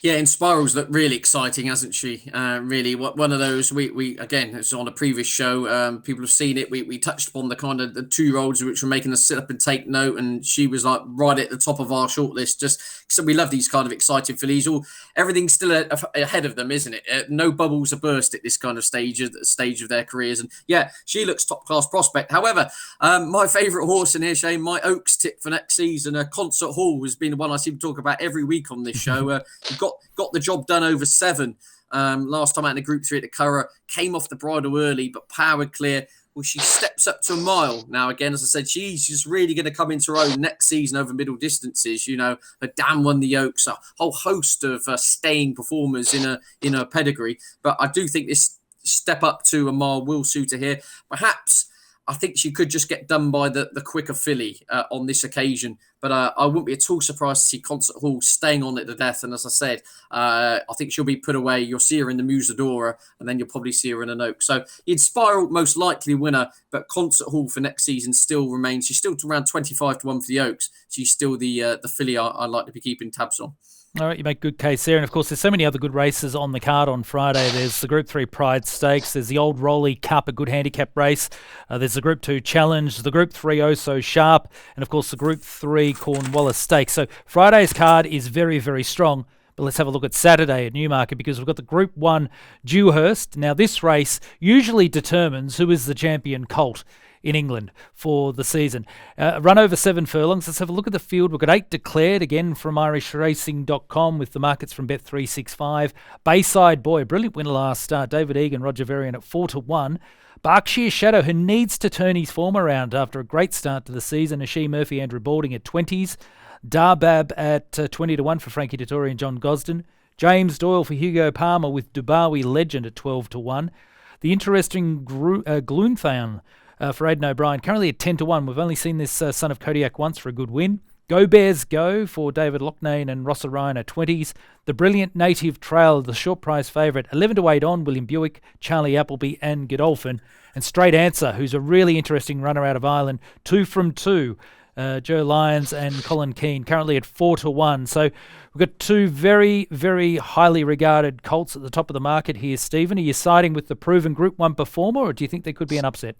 Yeah, Inspiral's looked really exciting, hasn't she? Really, one of those, we again, it's on a previous show, people have seen it. We touched upon the kind of the 2-year-olds which were making us sit up and take note, and she was like right at the top of our shortlist. Just so we love these kind of exciting fillies. Everything's still ahead of them, isn't it? No bubbles are burst at this kind of stage of their careers. And yeah, she looks top class prospect. However, my favourite horse in here, Shane, my Oaks tip for next season, Concert Hall, has been the one I seem to talk about every week on this show. Got the job done over 7 last time out in the Group 3 at the Curragh. Came off the bridle early, but powered clear. Well, she steps up to a mile now. Again, as I said, she's just really going to come into her own next season over middle distances. You know, her Dan Won the Oaks, a whole host of staying performers in her pedigree. But I do think this step up to a mile will suit her here. Perhaps I think she could just get done by the quicker filly on this occasion. But I wouldn't be at all surprised to see Concert Hall staying on it to death. And as I said, I think she'll be put away. You'll see her in the Musadora, and then you'll probably see her in an Oak. So Inspiral, most likely winner, but Concert Hall for next season still remains. She's still around 25 to 1 for the Oaks. She's still the filly I like to be keeping tabs on. All right, you make good case there. And, of course, there's so many other good races on the card on Friday. There's the Group 3 Pride Stakes. There's the Old Rolly Cup, a good handicap race. There's the Group 2 Challenge, the Group 3 Oh So Sharp, and, of course, the Group 3 Cornwallis Stakes. So Friday's card is very, very strong. But let's have a look at Saturday at Newmarket, because we've got the Group 1 Dewhurst. Now, this race usually determines who is the champion colt in England for the season. Run over 7 furlongs. Let's have a look at the field. We've got 8 declared, again from irishracing.com, with the markets from Bet365. Bayside Boy, brilliant winner last start. David Egan, Roger Varian at 4 to 1. Berkshire Shadow, who needs to turn his form around after a great start to the season. Ashee Murphy, Andrew Balding at 20s. Darbab at 20 to 1 for Frankie Dettori and John Gosden. James Doyle for Hugo Palmer with Dubawi Legend at 12 to 1. The interesting Gloomthan for Aidan O'Brien, currently at 10 to 1. We've only seen this son of Kodiak once for a good win. Go Bears Go for David Loughnane and Ross Ryan at 20s. The Brilliant Native Trail, the short price favourite, 11 to 8 on, William Buick, Charlie Appleby and Godolphin. And Straight Answer, who's a really interesting runner out of Ireland, 2 from 2. Joe Lyons and Colin Keane, currently at 4 to 1. So we've got 2 very, very highly regarded colts at the top of the market here, Stephen. Are you siding with the proven Group 1 performer, or do you think there could be an upset?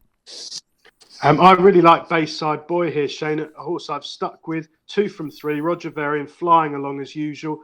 I really like Bayside Boy here, Shane, a horse I've stuck with. 2 from 3, Roger Varian flying along as usual.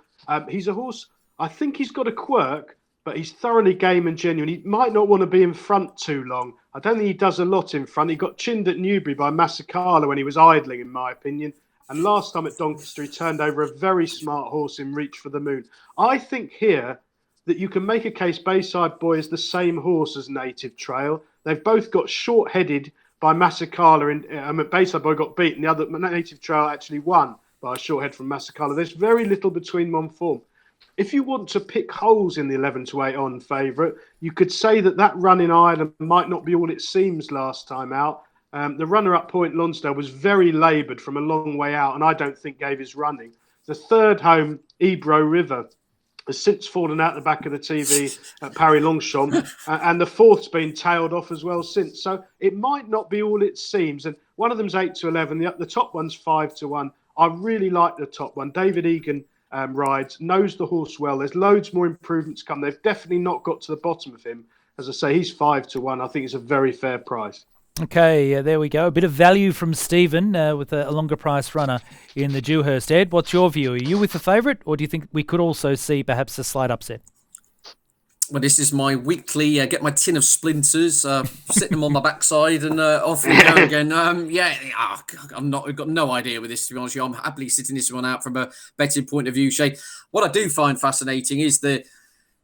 He's a horse, I think he's got a quirk, but he's thoroughly game and genuine. He might not want to be in front too long. I don't think he does a lot in front. He got chinned at Newbury by Massacala when he was idling, in my opinion. And last time at Doncaster, he turned over a very smart horse in Reach for the Moon. I think here that you can make a case Bayside Boy is the same horse as Native Trail. They've both got short-headed by Massacala. Bayside Boy got beaten. The other Native Trail actually won by a short head from Massacala. There's very little between them on form. If you want to pick holes in the 11 to 8 on favourite, you could say that run in Ireland might not be all it seems last time out. The runner-up Point Lonsdale was very laboured from a long way out, and I don't think gave his running. The third home, Ebro River, has since fallen out the back of the TV at Paris Longchamp, and the fourth's been tailed off as well since. So it might not be all it seems. And one of them's 8 to 11. The top one's 5 to 1. I really like the top one. David Egan rides, knows the horse well. There's loads more improvements come. They've definitely not got to the bottom of him. As I say, he's 5 to 1. I think it's a very fair price. Okay, there we go. A bit of value from Stephen with a longer price runner in the Dewhurst. Ed, what's your view? Are you with the favourite, or do you think we could also see perhaps a slight upset? Well, this is my weekly get my tin of splinters, sit them on my backside, and off we go again. I've got no idea with this, to be honest with you. I'm happily sitting this one out from a betting point of view, Shane. What I do find fascinating is the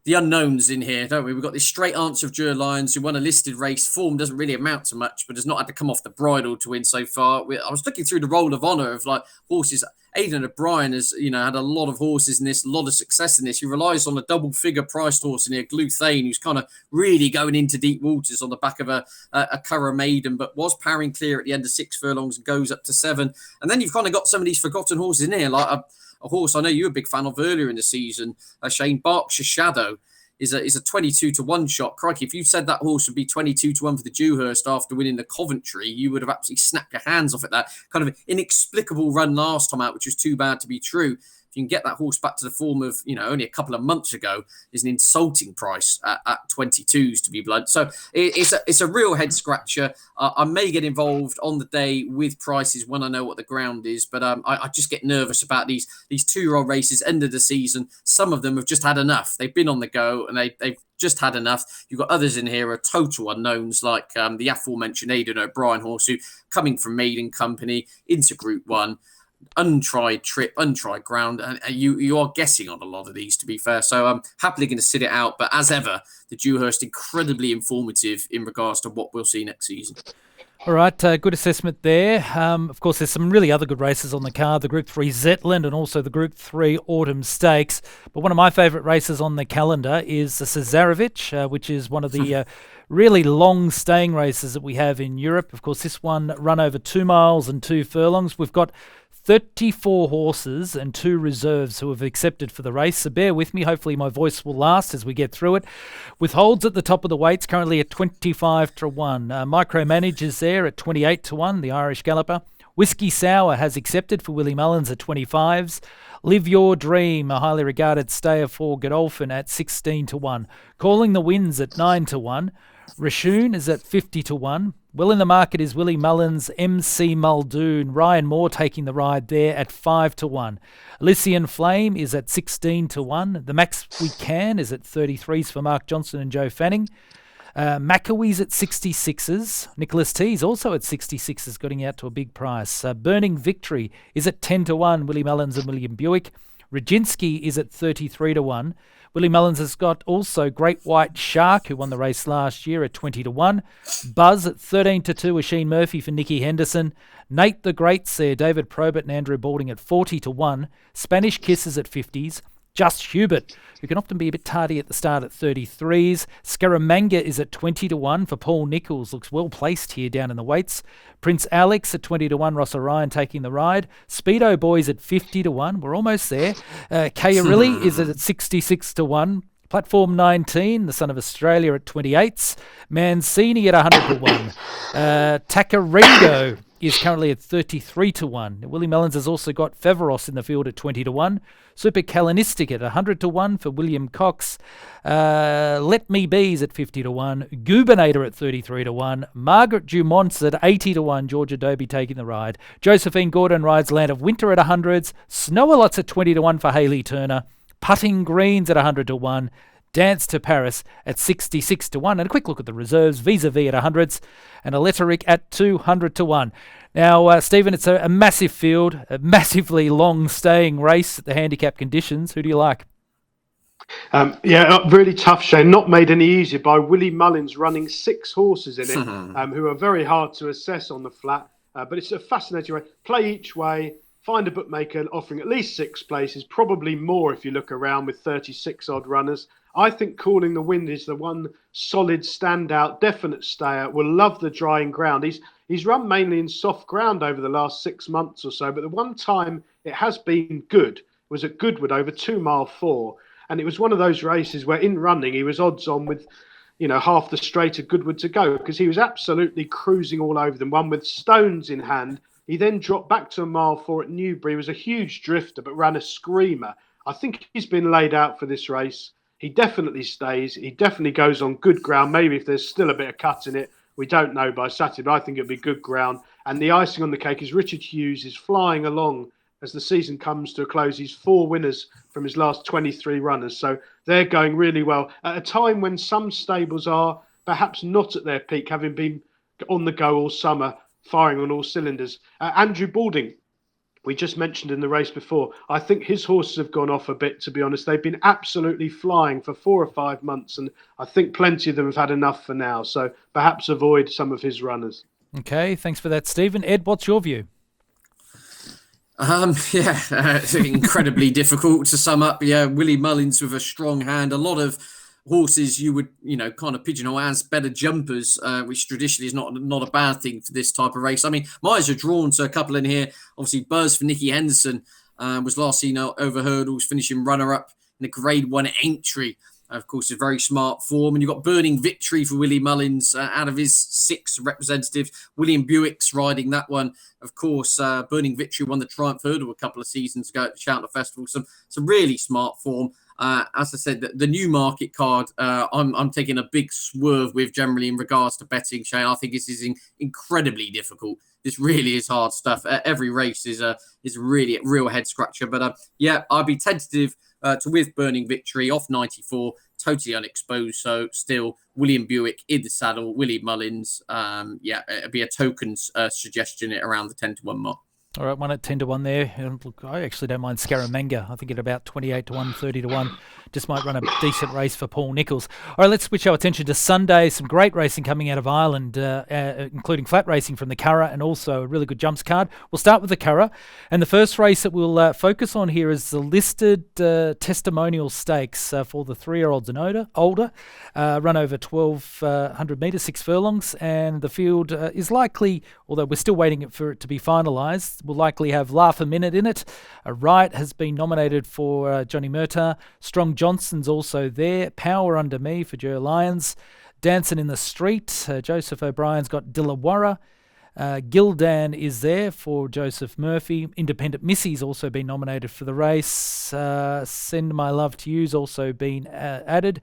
unknowns in here, don't we? We've got this Straight Answer of Joe Lyons, who won a listed race. Form doesn't really amount to much, but has not had to come off the bridle to win so far. I was looking through the roll of honour of like horses. Aidan O'Brien has, had a lot of horses in this, a lot of success in this. He relies on a double-figure priced horse in here, Gloomthane, who's kind of really going into deep waters on the back of a Curragh maiden, but was powering clear at the end of 6 furlongs and goes up to 7. And then you've kind of got some of these forgotten horses in here, like a horse I know you were a big fan of earlier in the season, Shane, Berkshire Shadow. Is a 22 to 1 shot. Crikey, if you said that horse would be 22 to 1 for the Dewhurst after winning the Coventry, you would have absolutely snapped your hands off at that. Kind of inexplicable run last time out, which was too bad to be true. If you can get that horse back to the form of, only a couple of months ago, is an insulting price at 22s, to be blunt. So it's a real head scratcher. I may get involved on the day with prices when I know what the ground is, but I just get nervous about these 2-year-old races, end of the season. Some of them have just had enough. They've been on the go and they've just had enough. You've got others in here who are total unknowns, like the aforementioned Aidan O'Brien horse, who coming from Maiden Company into Group 1. untried trip, untried ground, and you are guessing on a lot of these, to be fair. So I'm happily going to sit it out. But as ever, the Dewhurst incredibly informative in regards to what we'll see next season. All right, good assessment there. Of course, there's some really other good races on the card, the Group 3 Zetland and also the Group 3 Autumn Stakes. But one of my favourite races on the calendar is the Cesarewitch, which is one of the really long staying races that we have in Europe. Of course, this one run over 2 miles and 2 furlongs. We've got 34 horses and 2 reserves who have accepted for the race. So bear with me. Hopefully my voice will last as we get through it. With holds at the top of the weights, currently at 25-1. Micromanage is there at 28-1, the Irish galloper. Whiskey Sour has accepted for Willie Mullins at 25s. Live Your Dream, a highly regarded stayer for Godolphin at 16-1. Calling the Winds at 9-1. Rashoon is at 50-1. Well in the market is Willie Mullins, MC Muldoon, Ryan Moore taking the ride there at 5-1. Elysian Flame is at 16-1. The Max We Can is at 33s for Mark Johnson and Joe Fanning. Maccawee's at 66s. Nicholas T's also at 66s, getting out to a big price. Burning Victory is at 10-1, Willie Mullins and William Buick. Reginski is at 33-1. Willie Mullins has got also Great White Shark, who won the race last year at 20-1. Buzz at 13-2, Oisin Murphy for Nicky Henderson. Nate the Great's there, David Probert and Andrew Balding at 40-1. Spanish Kisses at 50s. Just Hubert, who can often be a bit tardy at the start at 33s. Scaramanga is at 20-1 for Paul Nichols. Looks well placed here down in the weights. Prince Alex at 20-1. Ross Orion taking the ride. Speedo Boys at 50-1. We're almost there. Kayarilli is at 66-1. Platform 19, the Son of Australia at 28s. Mancini at 100-1. Tacarego is currently at 33-1. Willie Mullins has also got Feveros in the field at 20-1. Super Calanistic at 100-1 for William Cox. Let Me Be's at 50-1. Goobinator at 33-1. Margaret Dumont's at 80-1. George Adobe taking the ride. Josephine Gordon rides Land of Winter at 100s. Snow-a-Lot's at 20-1 for Hayley Turner. Putting Greens at 100-1. Dance to Paris at 66-1. And a quick look at the reserves. Vis-a-vis at 100s. And Aleteric at 200-1. Now, Stephen, it's a massive field, a massively long staying race at the handicap conditions. Who do you like? Really tough, Shane. Not made any easier by Willie Mullins running 6 horses in it, who are very hard to assess on the flat. But it's a fascinating race. Play each way. Find a bookmaker offering at least 6 places, probably more if you look around with 36 odd runners. I think Calling the Wind is the one solid standout, definite stayer. Will love the drying ground. He's run mainly in soft ground over the last 6 months or so, but the one time it has been good was at Goodwood over 2 mile 4. And it was one of those races where in running he was odds on with, half the straight at Goodwood to go, because he was absolutely cruising all over them. One with stones in hand. He then dropped back to a mile 4 at Newbury. He was a huge drifter, but ran a screamer. I think he's been laid out for this race. He definitely stays. He definitely goes on good ground. Maybe if there's still a bit of cut in it, we don't know by Saturday, but I think it'll be good ground. And the icing on the cake is Richard Hughes is flying along as the season comes to a close. He's 4 winners from his last 23 runners. So they're going really well at a time when some stables are perhaps not at their peak, having been on the go all summer, firing on all cylinders. Andrew Balding, we just mentioned in the race before, I think his horses have gone off a bit, to be honest. They've been absolutely flying for 4 or 5 months, and I think plenty of them have had enough for now. So perhaps avoid some of his runners. Okay, thanks for that, Stephen. Ed, what's your view? Incredibly difficult to sum up. Yeah, Willie Mullins with a strong hand. A lot of horses you would, kind of pigeonhole as better jumpers, which traditionally is not a bad thing for this type of race. I mean, my eyes are drawn to a couple in here. Obviously, Buzz for Nicky Henderson was last seen over hurdles, finishing runner-up in a Grade 1 entry. Of course, a very smart form. And you've got Burning Victory for Willie Mullins out of his 6 representatives. William Buick's riding that one. Of course, Burning Victory won the Triumph Hurdle a couple of seasons ago at the Cheltenham Festival. Some really smart form. As I said, the Newmarket card, I'm taking a big swerve with generally in regards to betting, Shane. I think this is incredibly difficult. This really is hard stuff. Every race is really a real head scratcher. But I'd be tentative with Burning Victory off 94, totally unexposed. So still William Buick in the saddle, Willie Mullins. It'd be a token suggestion at around the 10-1 mark. All right, one at 10 to 1 there. And look, I actually don't mind Scaramanga. I think at about 28 to 1, 30 to 1. Just might run a decent race for Paul Nichols. All right, let's switch our attention to Sunday. Some great racing coming out of Ireland, including flat racing from the Curragh and also a really good jumps card. We'll start with the Curragh. And the first race that we'll focus on here is the listed Testimonial Stakes for the 3-year-olds and older. Run over 1,200 metres, 6 furlongs. And the field is likely, although we're still waiting for it to be finalised, will likely have Laugh a Minute in it. Wright has been nominated for Johnny Murtagh. Strong Johnson's also there. Power Under Me for Joe Lyons. Dancing in the Street. Joseph O'Brien's got Dillawarra. Gildan is there for Joseph Murphy. Independent Missy's also been nominated for the race. Send My Love to You's also been added.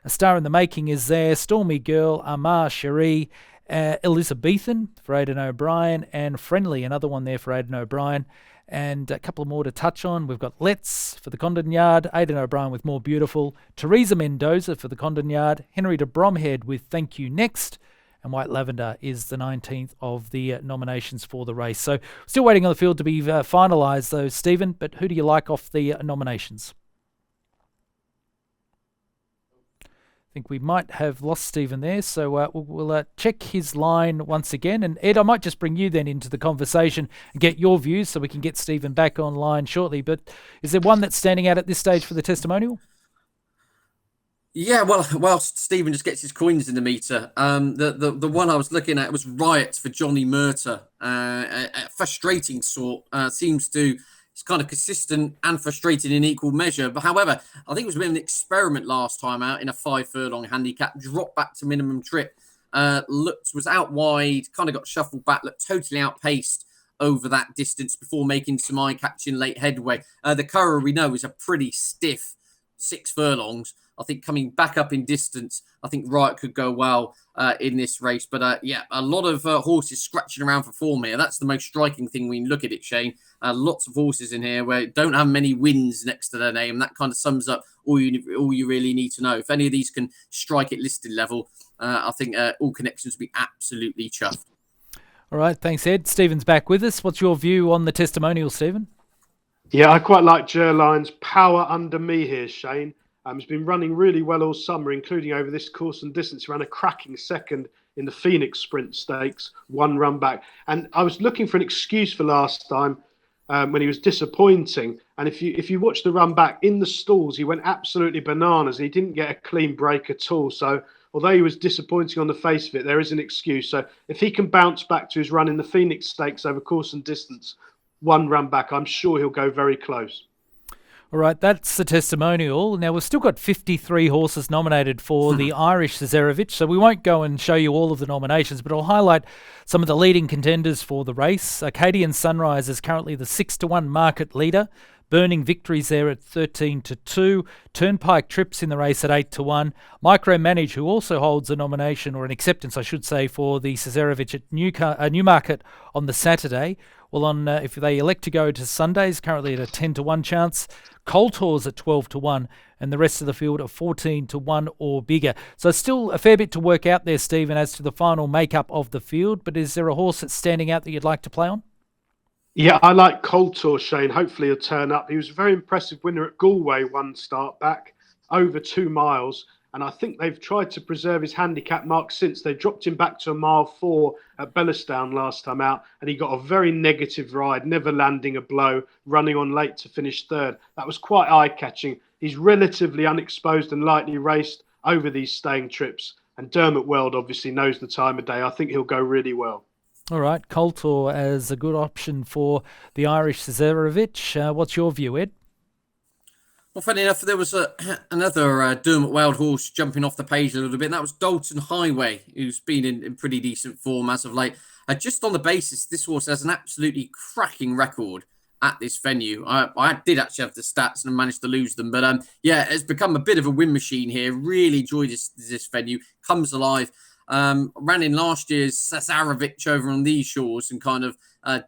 A Star in the Making is there. Stormy Girl, Amar Cherie, Elizabethan for Aidan O'Brien, and Friendly, another one there for Aidan O'Brien. And a couple more to touch on. We've got Let's for the Condon Yard, Aidan O'Brien with More Beautiful, Teresa Mendoza for the Condon Yard, Henry de Bromhead with Thank You Next, and White Lavender is the 19th of the nominations for the race. So still waiting on the field to be finalised though, Stephen, but who do you like off the nominations? I think we might have lost Stephen there, so we'll check his line once again. And Ed, I might just bring you then into the conversation and get your views so we can get Stephen back online shortly. But is there one that's standing out at this stage for the testimonial? Yeah, well, whilst Stephen just gets his coins in the meter, the one I was looking at was Riot for Johnny Murtagh. A frustrating sort, seems to... It's kind of consistent and frustrating in equal measure. But however, I think it was a bit of an experiment last time out in a 5 furlong handicap. Dropped back to minimum trip. Was out wide, kind of got shuffled back, looked totally outpaced over that distance before making some eye-catching late headway. The Curragh, we know, is a pretty stiff 6 furlongs. I think coming back up in distance, I think Riot could go well in this race. But yeah, a lot of horses scratching around for form here. That's the most striking thing when you look at it, Shane. Lots of horses in here where don't have many wins next to their name. That kind of sums up all you really need to know. If any of these can strike at listed level, I think all connections will be absolutely chuffed. All right, thanks, Ed. Stephen's back with us. What's your view on the testimonial, Stephen? Yeah, I quite like Gerline's Power Under Me here, Shane. He's been running really well all summer, including over this course and distance. He ran a cracking second in the Phoenix Sprint Stakes, 1 run back. And I was looking for an excuse for last time when he was disappointing. And if you watch the run back in the stalls, he went absolutely bananas. He didn't get a clean break at all. So although he was disappointing on the face of it, there is an excuse. So if he can bounce back to his run in the Phoenix Stakes over course and distance, 1 run back, I'm sure he'll go very close. All right, that's the testimonial. Now, we've still got 53 horses nominated for the Irish Cesarewitch, so we won't go and show you all of the nominations, but I'll highlight some of the leading contenders for the race. Acadian Sunrise is currently the 6-1 market leader. Burning Victories there at 13-2. Turnpike Trips in the race at 8-1. Micromanage, who also holds a nomination, or an acceptance, I should say, for the Cesarewitch at Newmarket on the Saturday. Well, if they elect to go to Sundays, currently at a 10-1 chance. Coltor's at 12-1, and the rest of the field are 14-1 or bigger. So still a fair bit to work out there, Stephen, as to the final makeup of the field. But is there a horse that's standing out that you'd like to play on? Yeah, I like Coltor, Shane. Hopefully he'll turn up. He was a very impressive winner at Galway 1 start back, over 2 miles. And I think they've tried to preserve his handicap mark since. They dropped him back to a mile 4 at Bellestown last time out, and he got a very negative ride, never landing a blow, running on late to finish 3rd. That was quite eye-catching. He's relatively unexposed and lightly raced over these staying trips. And Dermot Weld obviously knows the time of day. I think he'll go really well. All right, Coltor as a good option for the Irish Cesarewitch. What's your view, Ed? Well, funny enough, there was another Dermot Weld horse jumping off the page a little bit, and that was Dalton Highway, who's been in pretty decent form as of late. Just on the basis, this horse has an absolutely cracking record at this venue. I did actually have the stats and managed to lose them, but yeah, it's become a bit of a win machine here. Really enjoyed this venue. Comes alive. Ran in last year's Cesarewitch over on these shores and kind of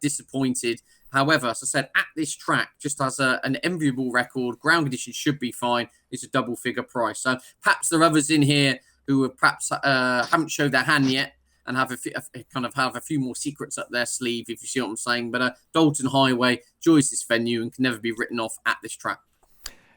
disappointed. However, as I said, at this track, just has an enviable record. Ground conditions should be fine. It's a double-figure price. So perhaps there are others in here who have perhaps haven't showed their hand yet. and have a few more secrets up their sleeve, if you see what I'm saying. But Dalton Highway enjoys this venue and can never be written off at this track.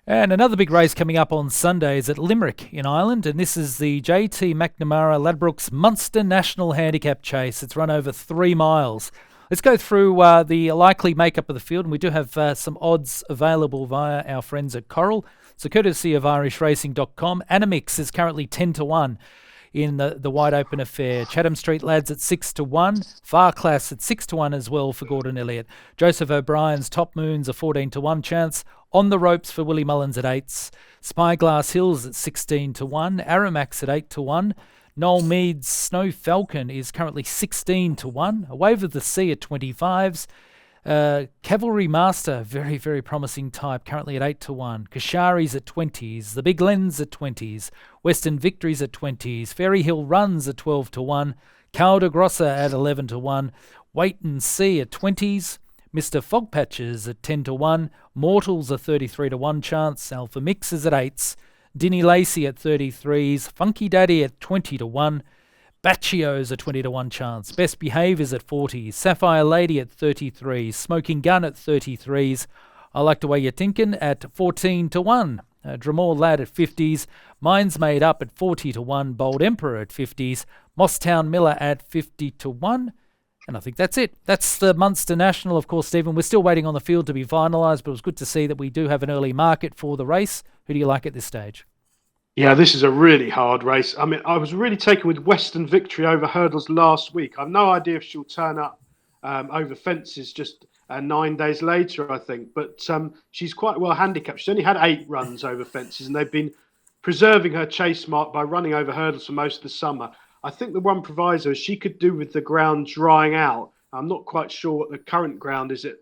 And another big race coming up on Sunday is at Limerick in Ireland, and this is the JT McNamara Ladbrokes Munster National Handicap Chase. It's run over 3 miles. Let's go through the likely makeup of the field, and we do have some odds available via our friends at Curragh. So courtesy of irishracing.com, Animix is currently 10-1 in the wide open affair. Chatham Street Lads at 6-1, Far Class at 6-1 as well for Gordon Elliott. Joseph O'Brien's Top Moon's a 14-1 chance. On the Ropes for Willie Mullins at 8s. Spyglass Hills at 16-1. Aramax at 8-1. Noel Mead's Snow Falcon is currently 16-1. A Wave of the Sea at 25s. Cavalry Master, very, very promising type, currently at 8-1. Kashari's at 20s. The Big Lens at 20s. Western Victories at 20s. Fairy Hill Runs at 12-1. Calder Grossa at 11-1. Wait and See at 20s. Mr. Fogpatches at 10-1. Mortals a 33-1 chance. Alpha Mixes at 8s. Dinny Lacey at 33s. Funky Daddy at 20-1. Bacchio's a 20-1 chance. Best Behaviours at 40s. Sapphire Lady at 33s. Smoking Gun at 33s. I Like the Way You're Thinking at 14-1. Dremore Lad at 50s. Minds Made Up at 40-1. Bold Emperor at 50s. Mosstown Miller at 50-1. And I think that's it. That's the Munster National. Of course, Stephen, we're still waiting on the field to be finalised, but it was good to see that we do have an early market for the race. Who do you like at this stage? Yeah, this is a really hard race. I mean, I was really taken with Western Victory over hurdles last week. I've no idea if she'll turn up over fences just 9 days later, I think. But she's quite well handicapped. She's only had 8 runs over fences, and they've been preserving her chase mark by running over hurdles for most of the summer. I think the one proviso is she could do with the ground drying out. I'm not quite sure what the current ground is at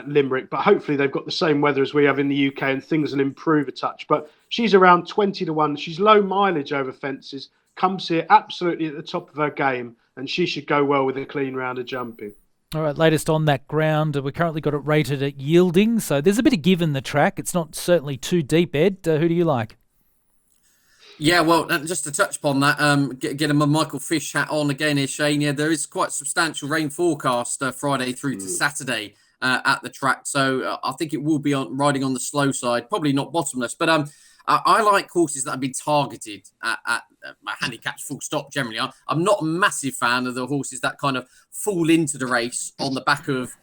Limerick, but hopefully they've got the same weather as we have in the UK and things will improve a touch. But she's around 20-1. She's low mileage over fences, comes here absolutely at the top of her game, and she should go well with a clean round of jumping. All right, latest on that ground. We've currently got it rated at yielding, so there's a bit of give in the track. It's not certainly too deep, Ed. Who do you like? Yeah, well, just to touch upon that, getting my Michael Fish hat on again here, Shane. Yeah, there is quite substantial rain forecast Friday through to Saturday at the track. So I think it will be riding on the slow side, probably not bottomless. But I like horses that have been targeted at handicaps full stop generally. I'm not a massive fan of the horses that kind of fall into the race on the back of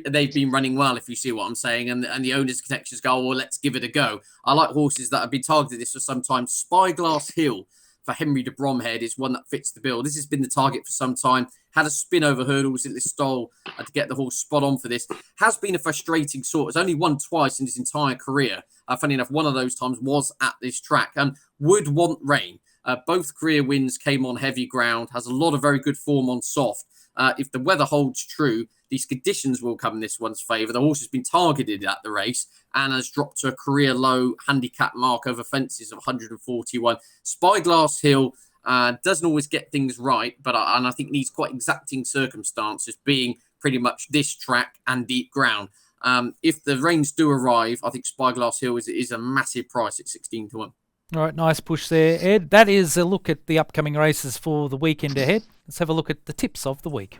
they've been running well, if you see what I'm saying, and the owners' connections go, well, let's give it a go. I like horses that have been targeted this for some time. Spyglass Hill for Henry de Bromhead is one that fits the bill. This has been the target for some time. Had a spin over hurdles at this stall to get the horse spot on for this. Has been a frustrating sort. It's only won twice in his entire career. Funny enough, one of those times was at this track. Would want rain. Both career wins came on heavy ground. Has a lot of very good form on soft. If the weather holds true, these conditions will come in this one's favour. The horse has been targeted at the race and has dropped to a career low handicap mark over fences of 141. Spyglass Hill doesn't always get things right, but I think needs quite exacting circumstances, being pretty much this track and deep ground. If the rains do arrive, I think Spyglass Hill is a massive price at 16-1. All right, nice push there, Ed. That is a look at the upcoming races for the weekend ahead. Let's have a look at the tips of the week.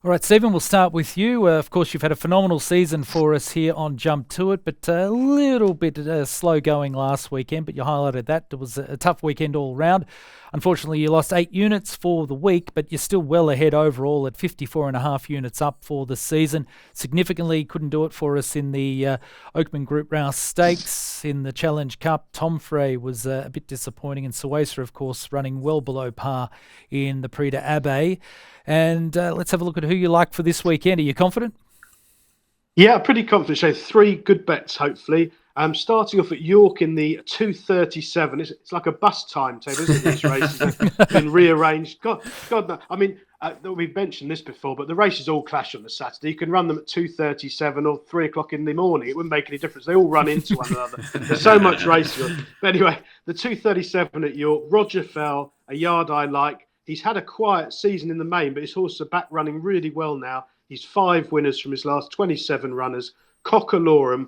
All right, Stephen, we'll start with you. Of course, you've had a phenomenal season for us here on Jump To It, but a little bit slow going last weekend, but you highlighted that. It was a tough weekend all round. Unfortunately, you lost 8 units for the week, but you're still well ahead overall at 54.5 units up for the season. Significantly couldn't do it for us in the Oakman Group Rouse Stakes. In the Challenge Cup, Tom Frey was a bit disappointing, and Suesa, of course, running well below par in the Prix d'Abbé. And let's have a look at who you like for this weekend. Are you confident? Yeah, pretty confident. So 3 good bets, hopefully. Starting off at York in the 2:37. It's like a bus timetable, isn't it? This race has been rearranged. God, no. I mean, we've mentioned this before, but the races all clash on the Saturday. You can run them at 2:37 or 3 o'clock in the morning. It wouldn't make any difference. They all run into one another. There's so much racing. But anyway, the 2:37 at York. Roger Fell, a yard I like. He's had a quiet season in the main, but his horses are back running really well now. He's 5 winners from his last 27 runners. Cockalorum,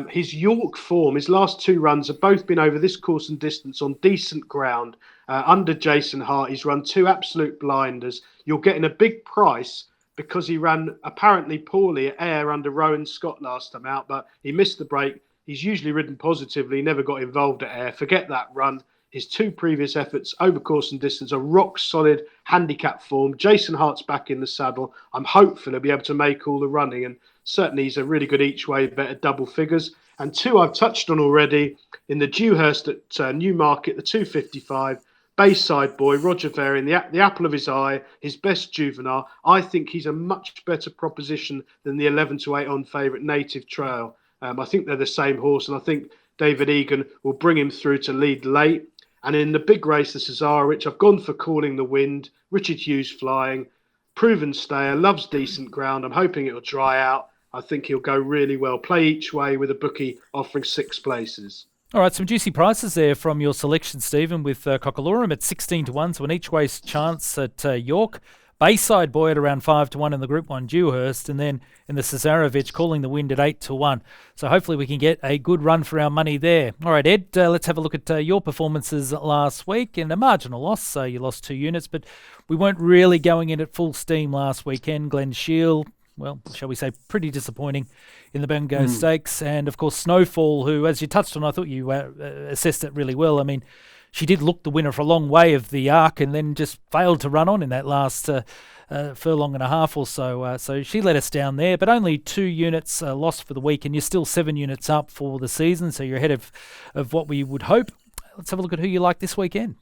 His York form, his last 2 runs have both been over this course and distance on decent ground. Under Jason Hart, he's run 2 absolute blinders. You're getting a big price because he ran apparently poorly at Ayr under Rowan Scott last time out, but he missed the break. He's usually ridden positively, never got involved at Ayr. Forget that run. His 2 previous efforts over course and distance are rock solid handicap form. Jason Hart's back in the saddle. I'm hopeful he'll be able to make all the running, and certainly he's a really good each way bet at double figures. And 2 I've touched on already in the Dewhurst at Newmarket, the 255. Bayside Boy, Roger Varian, the apple of his eye, his best juvenile. I think he's a much better proposition than the 11-8 on favourite Native Trail. I think they're the same horse, and I think David Egan will bring him through to lead late. And in the big race, the Cesarewitch, I've gone for Calling the Wind, Richard Hughes flying, proven stayer, loves decent ground. I'm hoping it'll dry out. I think he'll go really well. Play each way with a bookie offering 6 places. All right, some juicy prices there from your selection, Stephen, with Cockalorum at 16-1, so an each way chance at York. Bayside Boy at around 5-1 in the Group 1 Dewhurst, and then in the Cesarewitch Calling the Wind at 8-1. So hopefully we can get a good run for our money there. All right, Ed, let's have a look at your performances last week. And a marginal loss, you lost 2 units, but we weren't really going in at full steam last weekend. Glen Shield, well, shall we say, pretty disappointing in the Bendigo Stakes. And, of course, Snowfall, who, as you touched on, I thought you assessed it really well. I mean, she did look the winner for a long way of the Arc and then just failed to run on in that last furlong and a half or so. So she let us down there, but only 2 units lost for the week, and you're still 7 units up for the season, so you're ahead of what we would hope. Let's have a look at who you like this weekend.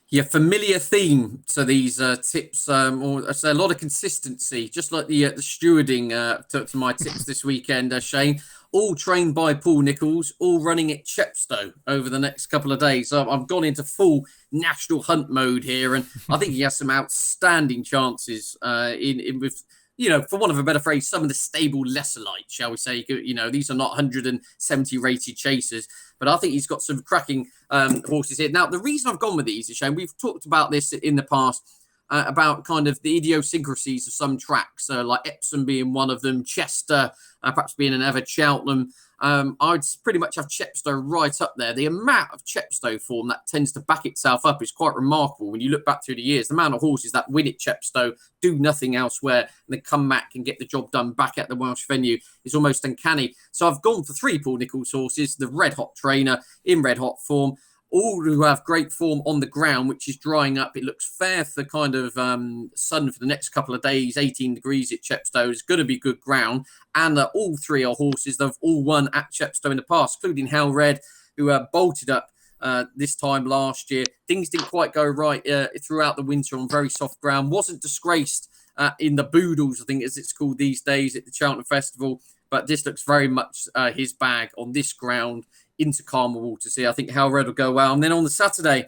Yeah, familiar theme to these tips, or I say a lot of consistency, just like the stewarding to my tips this weekend, Shane. All trained by Paul Nicholls, all running at Chepstow over the next couple of days. So I've gone into full national hunt mode here, and I think he has some outstanding chances in with, you know, for want of a better phrase, some of the stable lesser light, shall we say. You know, these are not 170 rated chasers, but I think he's got some cracking horses here. Now, the reason I've gone with these is, Shane, we've talked about this in the past, about kind of the idiosyncrasies of some tracks, like Epsom being one of them, Chester perhaps being another, Cheltenham. I'd pretty much have Chepstow right up there. The amount of Chepstow form that tends to back itself up is quite remarkable when you look back through the years. The amount of horses that win at Chepstow, do nothing elsewhere, and then come back and get the job done back at the Welsh venue is almost uncanny. So I've gone for 3 Paul Nicholls horses, the Red Hot trainer in red hot form, all who have great form on the ground, which is drying up. It looks fair for kind of sun for the next couple of days. 18 degrees at Chepstow is going to be good ground. And all 3 are horses that have all won at Chepstow in the past, including Hell Red, who bolted up this time last year. Things didn't quite go right throughout the winter on very soft ground. Wasn't disgraced in the Boodles, I think as it's called these days, at the Cheltenham Festival. But this looks very much his bag on this ground into calmer waters here. I think Hell Red will go well. And then on the Saturday,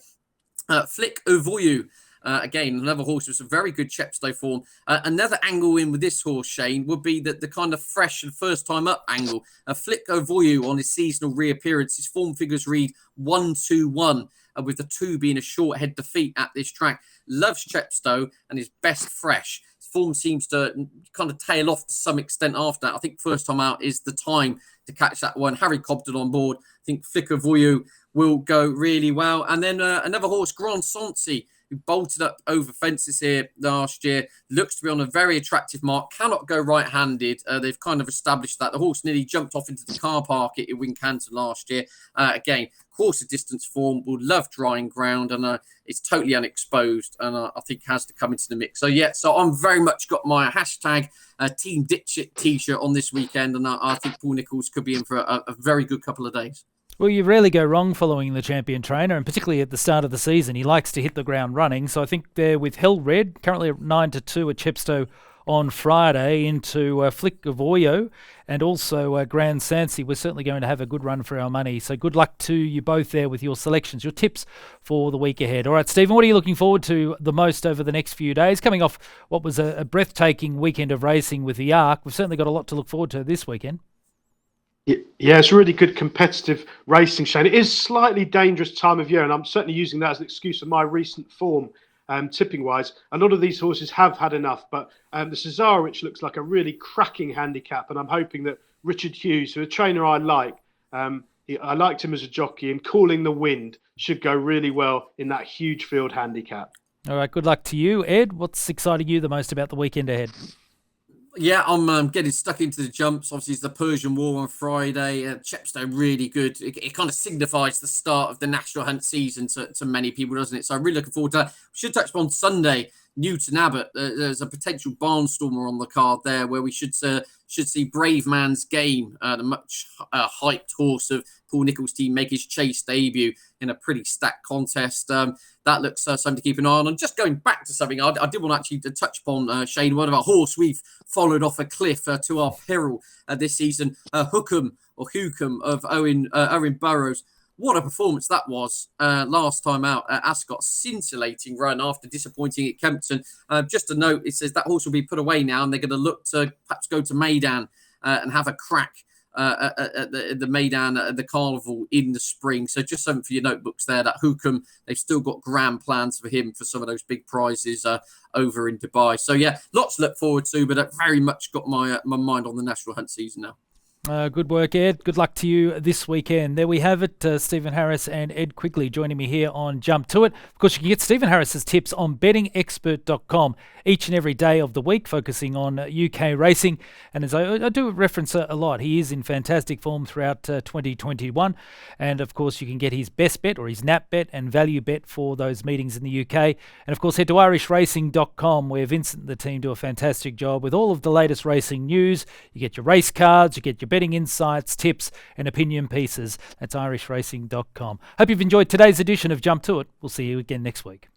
Flick Ovoyu, again, another horse with some very good Chepstow form. Another angle in with this horse, Shane, would be that the kind of fresh and first time up angle. Flick Ovoyu on his seasonal reappearance, his form figures read 1-2-1, with the 2 being a short head defeat at this track. Loves Chepstow and is best fresh. Form seems to kind of tail off to some extent after that. I think first time out is the time to catch that one. Harry Cobden on board. I think Flicker Voyou will go really well. And then another horse, Grand Sancy, who bolted up over fences here last year. Looks to be on a very attractive mark. Cannot go right-handed. They've kind of established that. The horse nearly jumped off into the car park at Wincanton last year. Again, quarter distance form, will love drying ground, and it's totally unexposed, and I think has to come into the mix. So so I'm very much got my hashtag Team Ditchit t-shirt on this weekend, and I think Paul Nicholls could be in for a very good couple of days. Well, you rarely go wrong following the champion trainer, and particularly at the start of the season, he likes to hit the ground running. So I think they're with Hell Red, currently at 9-2 at Chepstow on Friday, into Flick of Oyo and also Grand Sancy. We're certainly going to have a good run for our money. So good luck to you both there with your selections, your tips for the week ahead. All right, Stephen, what are you looking forward to the most over the next few days? Coming off what was a breathtaking weekend of racing with the Arc, we've certainly got a lot to look forward to this weekend. Yeah, it's really good competitive racing, Shane. It is slightly dangerous time of year, and I'm certainly using that as an excuse for my recent form. tipping wise. A lot of these horses have had enough, but the Cesarewitch looks like a really cracking handicap, and I'm hoping that Richard Hughes, who a trainer I like, I liked him as a jockey, and Calling the Wind should go really well in that huge field handicap. All right, good luck to you, Ed. What's exciting you the most about the weekend ahead? Yeah, I'm getting stuck into the jumps. Obviously, it's the Persian War on Friday. Chepstow really good. It kind of signifies the start of the National Hunt season to many people, doesn't it? So I'm really looking forward to that. We should touch upon Sunday, Newton Abbott. There's a potential barnstormer on the card there where we should see Brave Man's Game, the much hyped horse of Paul Nicholls' team, make his chase debut in a pretty stacked contest. That looks something to keep an eye on. And just going back to something, I did want to actually touch upon, Shane, one of our horse we've followed off a cliff to our peril this season, Hookham of Owen Burrows. What a performance that was last time out at Ascot. Scintillating run after disappointing at Kempton. Just a note, it says that horse will be put away now and they're going to look to perhaps go to Maidan and have a crack at the Maidan at the Carnival in the spring. So just something for your notebooks there, that Hookham, they've still got grand plans for him for some of those big prizes over in Dubai. So yeah, lots to look forward to, but I've very much got my mind on the National Hunt season now. Good work, Ed. Good luck to you this weekend. There we have it. Stephen Harris and Ed Quigley joining me here on Jump To It. Of course, you can get Stephen Harris's tips on bettingexpert.com each and every day of the week, focusing on UK racing. And as I do reference a lot, he is in fantastic form throughout 2021. And of course, you can get his best bet or his nap bet and value bet for those meetings in the UK. And of course, head to irishracing.com, where Vincent and the team do a fantastic job with all of the latest racing news. You get your race cards, you get your betting insights, tips, and opinion pieces. That's irishracing.com. Hope you've enjoyed today's edition of Jump To It. We'll see you again next week.